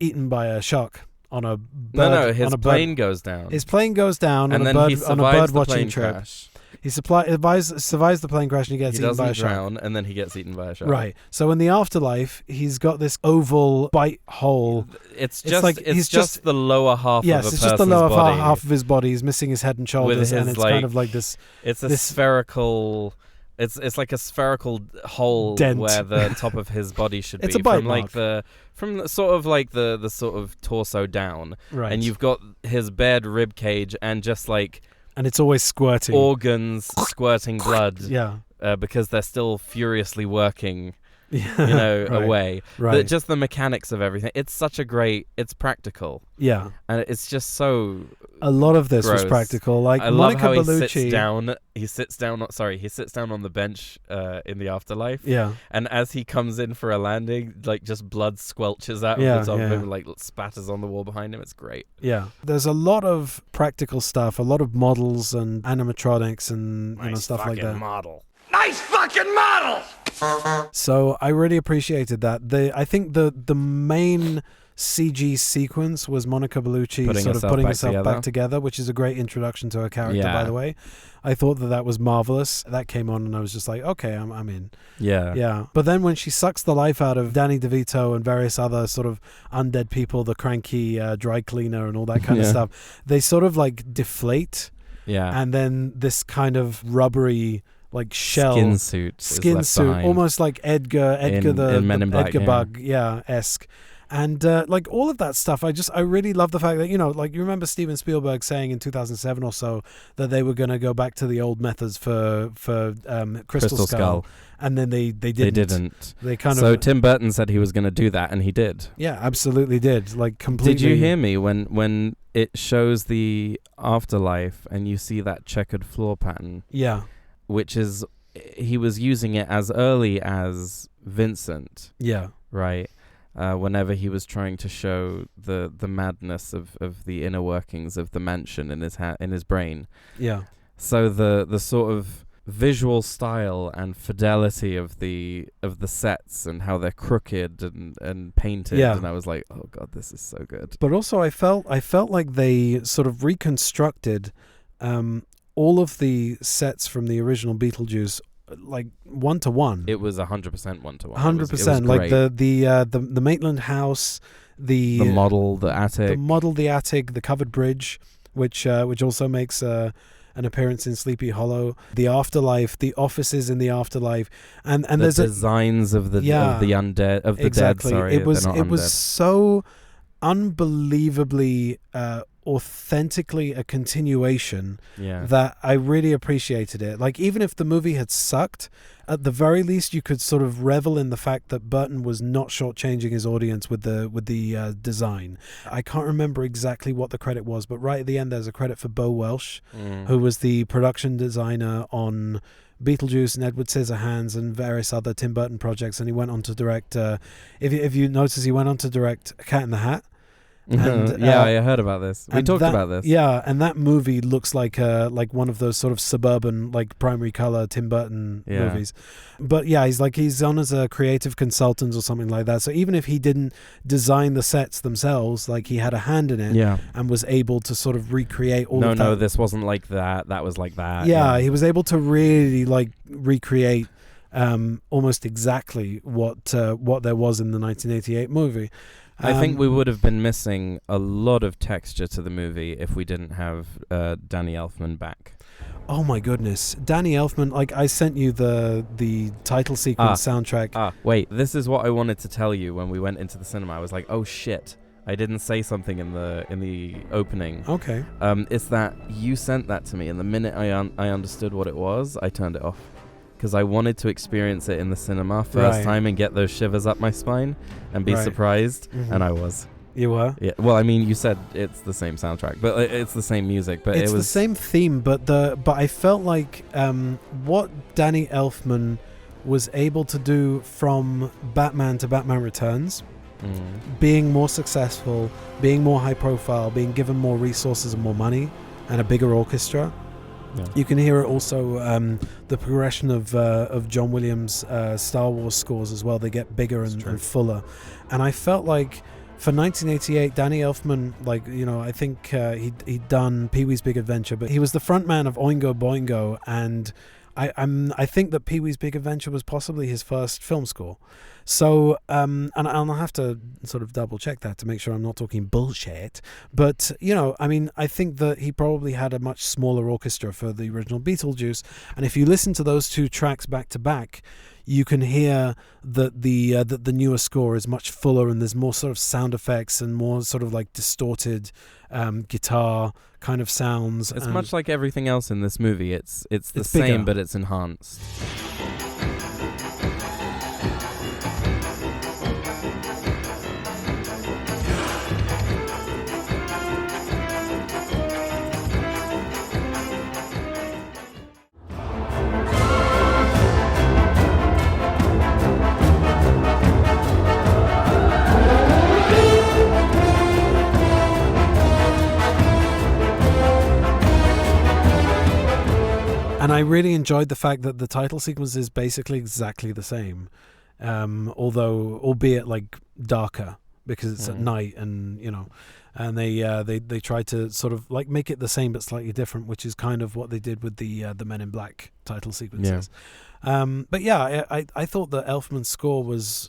eaten by a shark. On a bird, his plane goes down. His plane goes down and on a bird watching trip. Crash. He survives the plane crash and he gets eaten by a shark. He doesn't drown, and then he gets eaten by a shark. Right. So in the afterlife, he's got this oval bite hole. It's just the lower half of a person's body. Yes, it's just the lower half of his body. He's missing his head and shoulders, and it's kind of like this. It's a spherical. It's like a spherical hole dent where the top of his body should it's be. A bite From the sort of like the sort of torso down. Right. And you've got his bared rib cage and just like. And it's always squirting. Organs squirting blood. Yeah. Because they're still furiously working. Right. Away. Right. Just the mechanics of everything. It's such a great. It's practical. Yeah. And it's just so. A lot of this gross. was practical. Like I Monica love how Bellucci. He sits down on the bench in the afterlife. Yeah. And as he comes in for a landing, like just blood squelches out of the top of him, like spatters on the wall behind him. It's great. Yeah. There's a lot of practical stuff, a lot of models and animatronics and stuff like that. Nice fucking model! So I really appreciated that. I think the main CG sequence was Monica Bellucci putting herself back together, which is a great introduction to her character, by the way. I thought that was marvelous. That came on and I was just like, okay, I'm in. Yeah. Yeah. But then when she sucks the life out of Danny DeVito and various other sort of undead people, the cranky dry cleaner and all that kind of stuff, they sort of like deflate. Yeah. And then this kind of rubbery like shell skin suit almost like Edgar the Men in Black, Edgar bug esque, and like all of that stuff. I really love the fact that like you remember Steven Spielberg saying in 2007 or so that they were going to go back to the old methods for Crystal Skull. And then they didn't. They So Tim Burton said he was going to do that, and he did. Yeah, absolutely did. Like completely. Did you hear me when it shows the afterlife and you see that checkered floor pattern? Yeah. Which is, he was using it as early as Vincent. Yeah. Right. Whenever he was trying to show the madness of the inner workings of the mansion in his brain. Yeah. So the sort of visual style and fidelity of the sets and how they're crooked and painted, and I was like, oh god, this is so good. But also I felt like they sort of reconstructed all of the sets from the original Beetlejuice, like 1-to-1. It was 100% 1-to-1. 100%. Like the Maitland house, the model, the attic, the covered bridge, which also makes an appearance in Sleepy Hollow, the afterlife, the offices in the afterlife, and the there's designs of the undead of the dead. Sorry, it was so unbelievably authentically a continuation that I really appreciated it. Like even if the movie had sucked, at the very least you could sort of revel in the fact that Burton was not shortchanging his audience with the design. I can't remember exactly what the credit was, but right at the end there's a credit for Bo Welsh, who was the production designer on Beetlejuice and Edward Scissorhands and various other Tim Burton projects, and he went on to direct if you notice, he went on to direct Cat in the Hat. And, I heard about this. We talked about this. Yeah, and that movie looks like one of those sort of suburban, like primary color Tim Burton movies. But yeah, he's on as a creative consultant or something like that. So even if he didn't design the sets themselves, like he had a hand in it, and was able to sort of recreate all of that. No, this wasn't like that. That was like that. Yeah, he was able to really like recreate almost exactly what there was in the 1988 movie. I think we would have been missing a lot of texture to the movie if we didn't have Danny Elfman back. Oh my goodness, Danny Elfman! Like I sent you the title sequence soundtrack. Wait, this is what I wanted to tell you when we went into the cinema. I was like, oh shit, I didn't say something in the opening. Okay. It's that you sent that to me, and the minute I understood what it was, I turned it off. Because I wanted to experience it in the cinema first time and get those shivers up my spine and be surprised, and I was. You were? Yeah. Well, I mean, you said it's the same soundtrack, but it's the same music. But it's it was the same theme, but I felt like what Danny Elfman was able to do from Batman to Batman Returns, being more successful, being more high profile, being given more resources and more money, and a bigger orchestra. Yeah. You can hear it also the progression of John Williams' Star Wars scores as well. They get bigger and fuller, and I felt like for 1988, Danny Elfman, like, you know, I think he'd done Pee-wee's Big Adventure, but he was the front man of Oingo Boingo, and I think that Pee-wee's Big Adventure was possibly his first film score. So, and I'll have to sort of double check that to make sure I'm not talking bullshit. But, you know, I mean, I think that he probably had a much smaller orchestra for the original Beetlejuice. And if you listen to those two tracks back to back, you can hear that the newer score is much fuller, and there's more sort of sound effects and more sort of like distorted guitar kind of sounds. It's much like everything else in this movie. It's the same, but it's enhanced. And I really enjoyed the fact that the title sequence is basically exactly the same, although albeit like darker because it's at night, and you know, and they try to sort of like make it the same but slightly different, which is kind of what they did with the Men in Black title sequences. Yeah. But yeah, I thought the Elfman score was,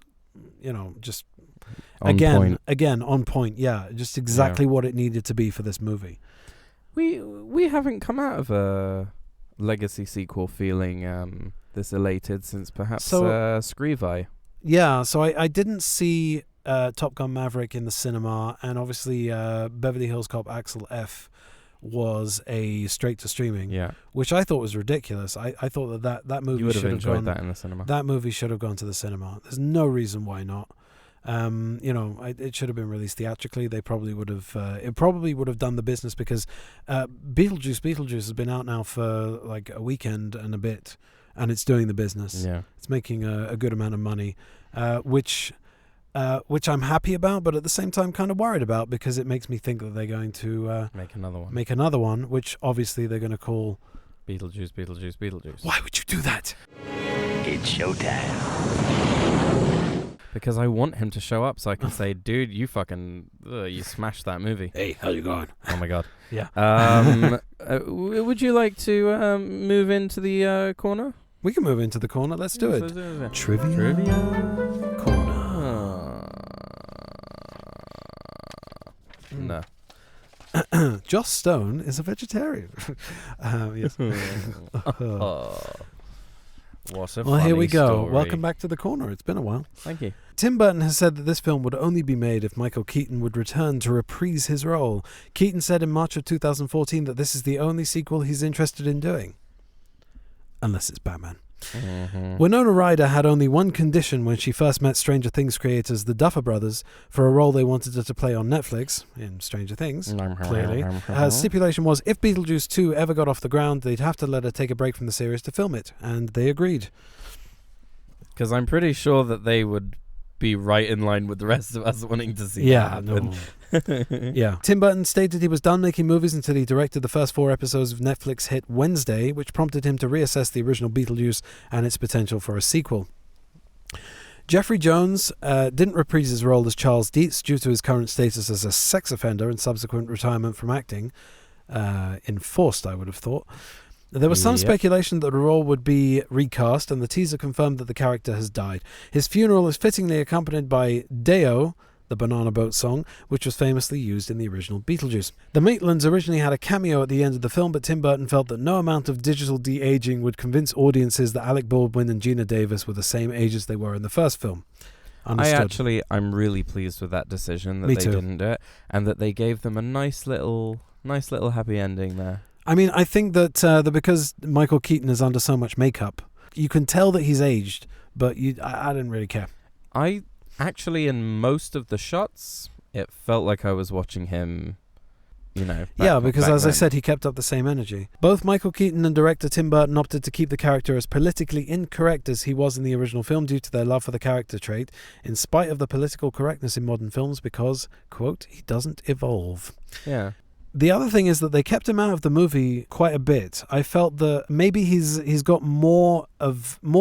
you know, just again on point. Yeah, just exactly what it needed to be for this movie. We haven't come out of a legacy sequel feeling this elated since perhaps Screevy. Yeah, so I didn't see Top Gun Maverick in the cinema, and obviously Beverly Hills Cop Axel F was a straight to streaming, which I thought was ridiculous. I thought that movie should have gone that in the cinema. That movie should have gone to the cinema. There's no reason why not. You know, it should have been released theatrically. They probably would have. It probably would have done the business because Beetlejuice has been out now for like a weekend and a bit, and it's doing the business. Yeah, it's making a good amount of money, which I'm happy about, but at the same time kind of worried about, because it makes me think that they're going to make another one, which obviously they're going to call Beetlejuice. Why would you do that? It's showtime. Because I want him to show up so I can say, dude, you fucking, you smashed that movie. Hey, how you going? Oh my god. Yeah. Would you like to move into the corner? We can move into the corner. Let's do it. Trivia corner. No. Joss Stone is a vegetarian. Yes. Well, here we go. Story. Welcome back to the corner. It's been a while. Thank you. Tim Burton has said that this film would only be made if Michael Keaton would return to reprise his role. Keaton said in March of 2014 that this is the only sequel he's interested in doing. Unless it's Batman. Mm-hmm. Winona Ryder had only one condition when she first met Stranger Things creators the Duffer Brothers for a role they wanted her to play on Netflix in Stranger Things. Clearly, her stipulation was if Beetlejuice 2 ever got off the ground, they'd have to let her take a break from the series to film it, and they agreed. Because I'm pretty sure that they would be right in line with the rest of us wanting to see that happen. Yeah. Tim Burton stated he was done making movies until he directed the first 4 episodes of Netflix hit Wednesday, which prompted him to reassess the original Beetlejuice and its potential for a sequel. Jeffrey Jones didn't reprise his role as Charles Dietz due to his current status as a sex offender and subsequent retirement from acting. Enforced, I would have thought. There was some speculation that the role would be recast, and the teaser confirmed that the character has died. His funeral is fittingly accompanied by Deo, the Banana Boat song, which was famously used in the original Beetlejuice. The Maitlands originally had a cameo at the end of the film, but Tim Burton felt that no amount of digital de-aging would convince audiences that Alec Baldwin and Gina Davis were the same age as they were in the first film. Understood. I'm really pleased with that decision that they didn't do it, and that they gave them a nice little happy ending there. I mean, I think that because Michael Keaton is under so much makeup, you can tell that he's aged, but I didn't really care. I actually, in most of the shots, it felt like I was watching him, you know. Because as I then. said, he kept up the same energy. Both Michael Keaton and director Tim Burton opted to keep the character as politically incorrect as he was in the original film due to their love for the character trait, in spite of the political correctness in modern films because, quote, he doesn't evolve. Yeah. The other thing is that they kept him out of the movie quite a bit. I felt that maybe he's got more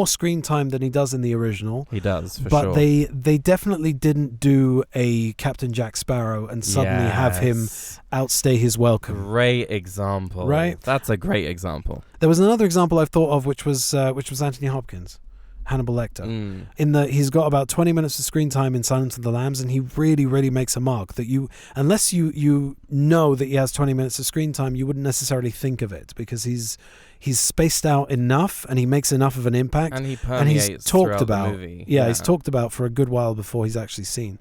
screen time than he does in the original. He does, for but sure. they definitely didn't do a Captain Jack Sparrow and suddenly have him outstay his welcome. Great example. Right? That's a great example. There was another example I've thought of, which was Anthony Hopkins. Hannibal Lecter. In that he's got about 20 minutes of screen time in Silence of the Lambs, and he really, really makes a mark that unless you know that he has 20 minutes of screen time, you wouldn't necessarily think of it because he's spaced out enough and he makes enough of an impact, and he permeates he's talked throughout about. the movie. Yeah, he's talked about for a good while before he's actually seen.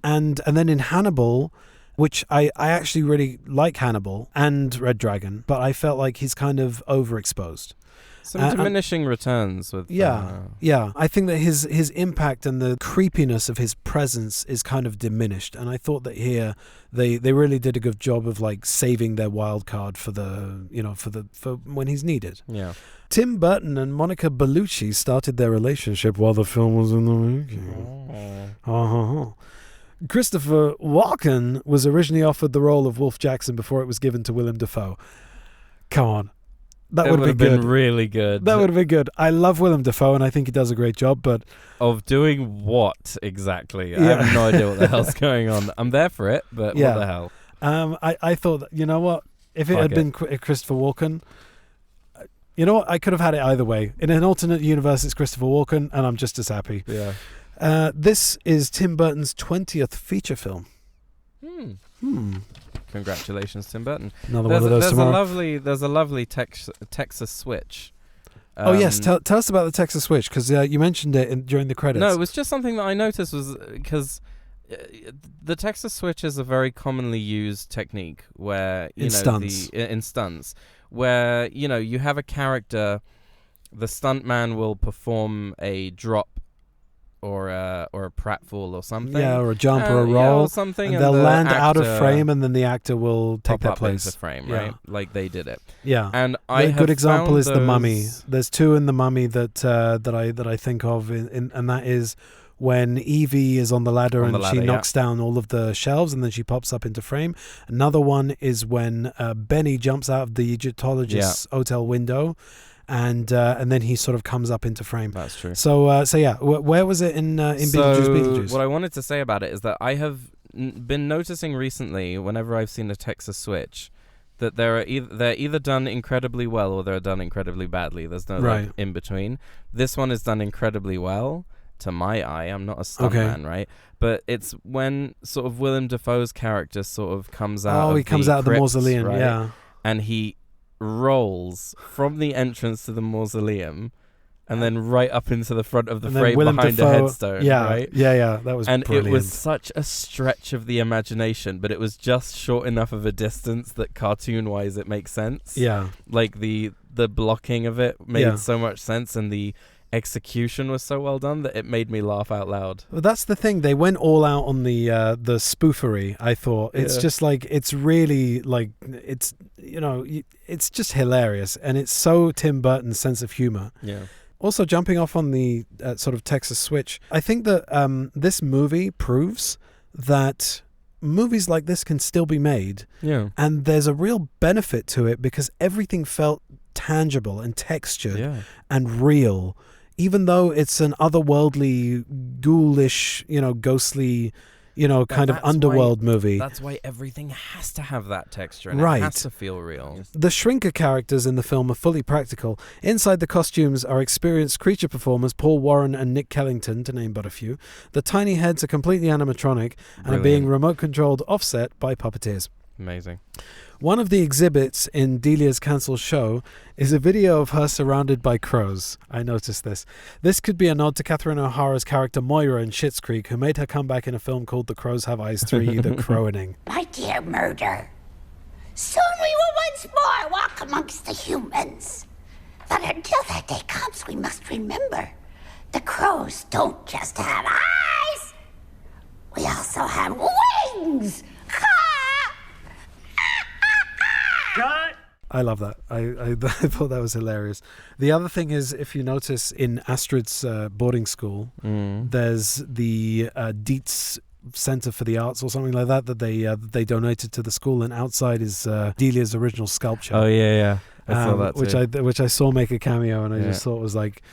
And then in Hannibal, which I actually really like Hannibal and Red Dragon, but I felt like he's kind of overexposed. Some diminishing returns with I think that his impact and the creepiness of his presence is kind of diminished, and I thought that here they really did a good job of like saving their wild card for when he's needed. Yeah. Tim Burton and Monica Bellucci started their relationship while the film was in the making. Christopher Walken was originally offered the role of Wolf Jackson before it was given to Willem Dafoe. Come on. That would have been really good. That would have been good. I love Willem Dafoe, and I think he does a great job, but... Of doing what, exactly? I have no idea what the hell's going on. I'm there for it, but what the hell? I thought, you know what? If it had been Christopher Walken... You know what? I could have had it either way. In an alternate universe, it's Christopher Walken, and I'm just as happy. Yeah. This is Tim Burton's 20th feature film. Congratulations, Tim Burton. Another one of those tomorrow. There's a lovely Texas switch. Yes, tell us about the Texas switch, because you mentioned it during the credits. No, it was just something that I noticed was because the Texas switch is a very commonly used technique where in stunts, where you have a character, the stuntman will perform a drop or a pratfall or something. Yeah, or a jump or a roll. Or something. And they'll land out of frame, and then the actor will take their place. Into frame, right? Like they did it. Yeah. And a good example is The Mummy. There's two in The Mummy that I think of, and that is when Evie is on the ladder she knocks down all of the shelves, and then she pops up into frame. Another one is when Benny jumps out of the Egyptologist's hotel window, and then he sort of comes up into frame. That's true. So where was it in Beetlejuice? What I wanted to say about it is that I have been noticing recently, whenever I've seen a Texas switch, that they're either done incredibly well or they're done incredibly badly. There's no in between. This one is done incredibly well to my eye. I'm not a stuntman, right? But it's when sort of Willem Dafoe's character sort of comes out. He comes out of the mausoleum, right? yeah, and he rolls from the entrance to the mausoleum and then right up into the front of the frame behind the headstone, right? Yeah, that was brilliant. It was such a stretch of the imagination, but it was just short enough of a distance that cartoon-wise it makes sense. Yeah. Like the blocking of it made so much sense, and the execution was so well done that it made me laugh out loud. Well, that's the thing. They went all out on the spoofery, I thought. It's just like, it's really like, it's, it's just hilarious. And it's so Tim Burton's sense of humor. Yeah. Also, jumping off on the sort of Texas switch, I think that this movie proves that movies like this can still be made. Yeah. And there's a real benefit to it because everything felt tangible and textured and real. Even though it's an otherworldly, ghoulish, ghostly, kind of underworld movie. That's why everything has to have that texture, and it has to feel real. The shrinker characters in the film are fully practical. Inside the costumes are experienced creature performers Paul Warren and Nick Kellington, to name but a few. The tiny heads are completely animatronic and are being remote-controlled offset by puppeteers. Amazing. One of the exhibits in Delia's cancelled show is a video of her surrounded by crows. I noticed this. This could be a nod to Catherine O'Hara's character Moira in Schitt's Creek, who made her comeback in a film called The Crows Have Eyes 3, The Crowaning. My dear murder, soon we will once more walk amongst the humans. But until that day comes, we must remember, the crows don't just have eyes, We also have wings! I love that. I thought that was hilarious. The other thing is, if you notice in Astrid's boarding school, there's the Dietz Center for the Arts or something like that they donated to the school, and outside is Delia's original sculpture. Oh yeah. I saw that too. which I saw make a cameo, and I just thought was like,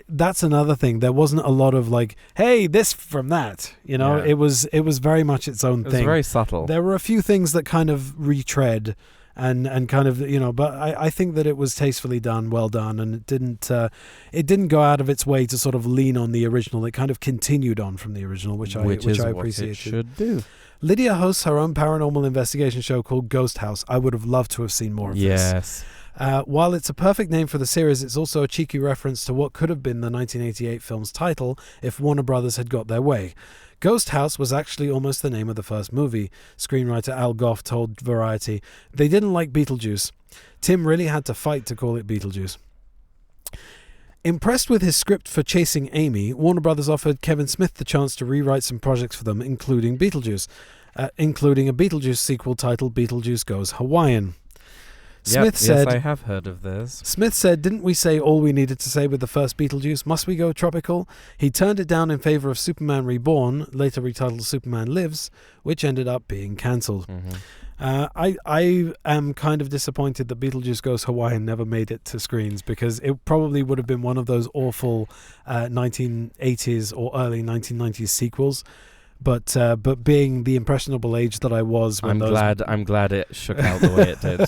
that's another thing. There wasn't a lot of like, hey, this from that. You know, it was very much its own thing. It was very subtle. There were a few things that kind of retread. And kind of, you know, but I think that it was tastefully done, well done, and it didn't go out of its way to sort of lean on the original. It kind of continued on from the original, which I appreciated. What it should do. Lydia hosts her own paranormal investigation show called Ghost House. I would have loved to have seen more of this. Yes. While it's a perfect name for the series, it's also a cheeky reference to what could have been the 1988 film's title if Warner Brothers had got their way. Ghost House was actually almost the name of the first movie. Screenwriter Al Goff told Variety, "They didn't like Beetlejuice. Tim really had to fight to call it Beetlejuice." Impressed with his script for Chasing Amy, Warner Brothers offered Kevin Smith the chance to rewrite some projects for them, including Beetlejuice, including a Beetlejuice sequel titled Beetlejuice Goes Hawaiian. Smith said, yes, I have heard of this. Smith said, "Didn't we say all we needed to say with the first Beetlejuice? Must we go tropical?" He turned it down in favor of Superman Reborn, later retitled Superman Lives, which ended up being cancelled. I am kind of disappointed that Beetlejuice Goes Hawaiian never made it to screens, because it probably would have been one of those awful 1980s or early 1990s sequels. But being the impressionable age that I was, when I'm glad it shook out the way it did.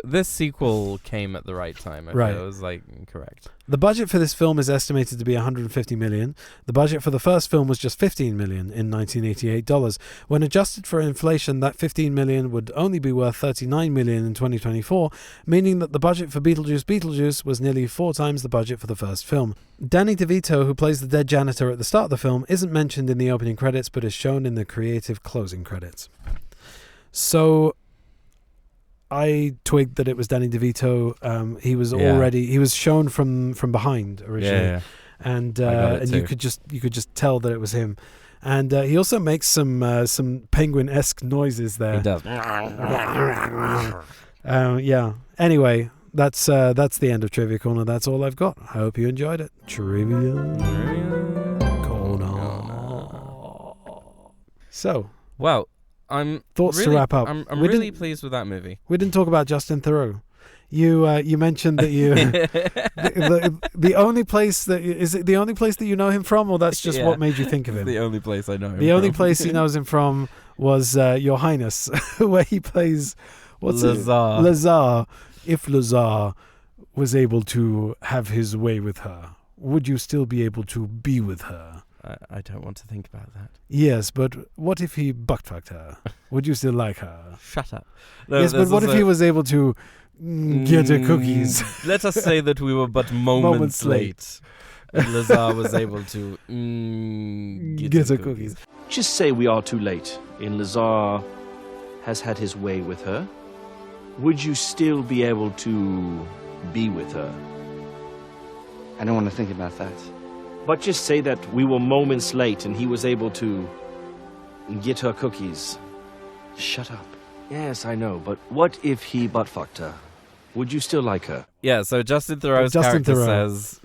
This sequel came at the right time. I feel it was like correct. The budget for this film is estimated to be $150 million. The budget for the first film was just $15 million in 1988 dollars. When adjusted for inflation, that $15 million would only be worth $39 million in 2024, meaning that the budget for Beetlejuice was nearly 4 times the budget for the first film. Danny DeVito, who plays the dead janitor at the start of the film, isn't mentioned in the opening credits, but is shown in the creative closing credits. So I twigged that it was Danny DeVito. He was shown from behind originally, and you could just tell that it was him. And he also makes some penguin-esque noises there. He does. Anyway, that's the end of Trivia Corner. That's all I've got. I hope you enjoyed it. Trivia Corner. So, well, thoughts to wrap up. I'm really pleased with that movie. We didn't talk about Justin Theroux. You mentioned that you the only place that is it the only place that you know him from, or that's just what made you think of him? The only place I know him. The only place he knows him from was Your Highness, where he plays Lazar. If Lazar was able to have his way with her, would you still be able to be with her? I don't want to think about that. Yes, but what if he butt-fucked her? Would you still like her? Shut up. No, yes, but what if he was able to get her cookies? Let us say that we were but moments late. And Lazar was able to get her cookies. Just say we are too late and Lazar has had his way with her. Would you still be able to be with her? I don't want to think about that. But just say that we were moments late and he was able to get her cookies. Shut up. Yes, I know, but what if he butt-fucked her? Would you still like her? Yeah, so Justin Theroux's character says,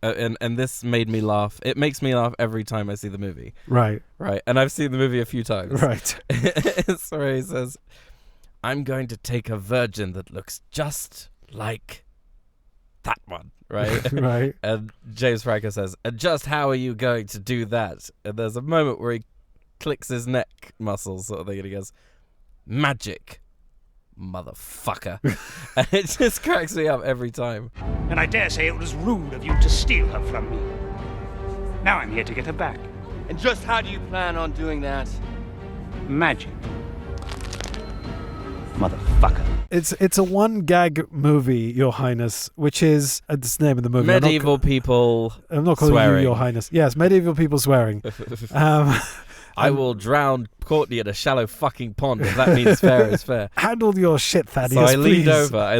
and this made me laugh. It makes me laugh every time I see the movie. Right. Right, and I've seen the movie a few times. Right. So he says, "I'm going to take a virgin that looks just like that one." Right? Right. And James Franco says, "And just how are you going to do that?" And there's a moment where he clicks his neck muscles sort of thing, and he goes, "Magic, motherfucker." And it just cracks me up every time. And I dare say it was rude of you to steal her from me. Now I'm here to get her back. And just how do you plan on doing that? Magic. Motherfucker. It's a one gag movie, Your Highness, which is that's the name of the movie. Medieval people. I'm not calling swearing. you Your Highness. Yes, medieval people swearing. I will drown Courtney in a shallow fucking pond if that means fair is fair. Handle your shit, Thaddeus. So I please.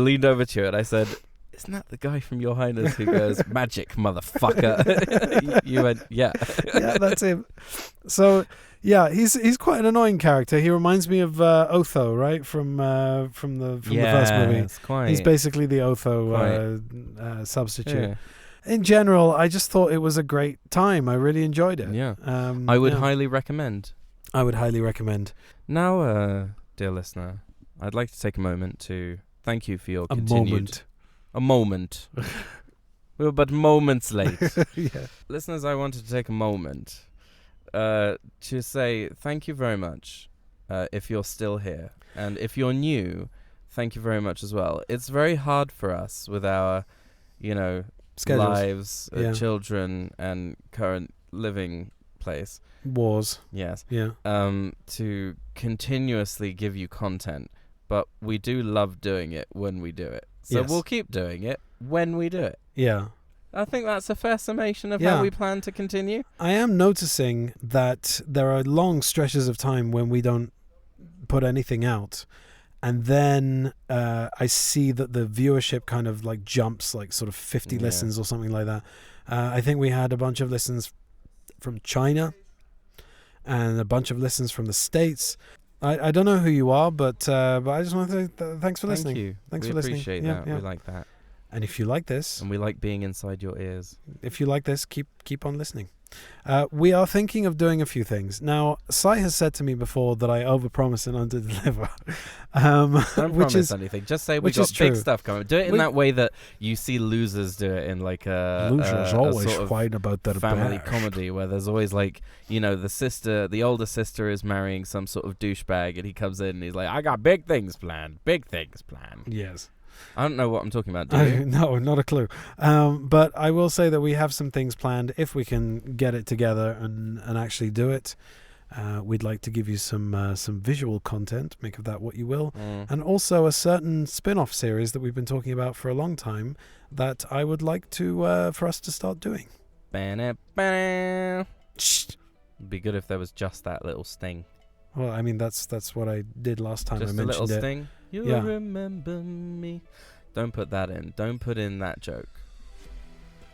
leaned over to you and I said, "Isn't that the guy from Your Highness who goes, 'Magic, motherfucker'?" You went, "Yeah." Yeah, that's him. So Yeah, he's quite an annoying character. He reminds me of Otho, right, from the first movie. He's basically the Otho substitute. Yeah. In general, I just thought it was a great time. I really enjoyed it. Yeah. I would highly recommend. I would highly recommend. Now, dear listener, I'd like to take a moment to thank you for your continued... A moment. We were but moments late. Yeah. Listeners, I wanted to take a moment to say thank you very much if you're still here. And if you're new, thank you very much as well. It's very hard for us with our, schedules, lives, children, and current living place. Wars. Yes. Yeah. To continuously give you content. But we do love doing it when we do it. So we'll keep doing it when we do it. Yeah. I think that's a fair summation of how we plan to continue. I am noticing that there are long stretches of time when we don't put anything out. And then I see that the viewership kind of like jumps like sort of 50 listens or something like that. I think we had a bunch of listens from China and a bunch of listens from the States. I don't know who you are, but I just want to say thanks for listening. Thank you. Thanks we for listening. Appreciate that. We like that. And if you like this, and we like being inside your ears. If you like this, keep on listening. We are thinking of doing a few things. Now, Sai has said to me before that I overpromise and underdeliver. Don't promise anything. Just say we got big stuff coming. Do it in that way that you see Losers do it in like a Losers always sort of whine about their family bear. comedy where there's always like, the older sister is marrying some sort of douchebag and he comes in and he's like, I got big things planned. Yes. I don't know what I'm talking about, do you? No, not a clue. But I will say that we have some things planned. If we can get it together and actually do it, we'd like to give you some visual content, make of that what you will, and also a certain spin-off series that we've been talking about for a long time that I would like to for us to start doing. It'd be good if there was just that little sting. Well, I mean, that's what I did last time. Just I mentioned a little it. sting. You'll remember me. Don't put that in. Don't put in that joke.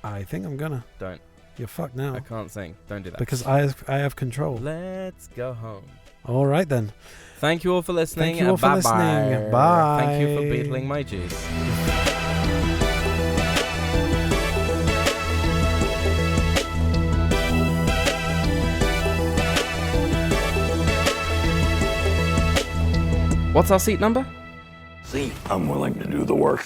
I think I'm gonna. Don't. You're fucked now. I can't sing. Don't do that. Because I have control. Let's go home. All right then. Thank you all for listening. Thank you all for listening. Bye. Thank you for beetling my juice. What's our seat number? See, I'm willing to do the work.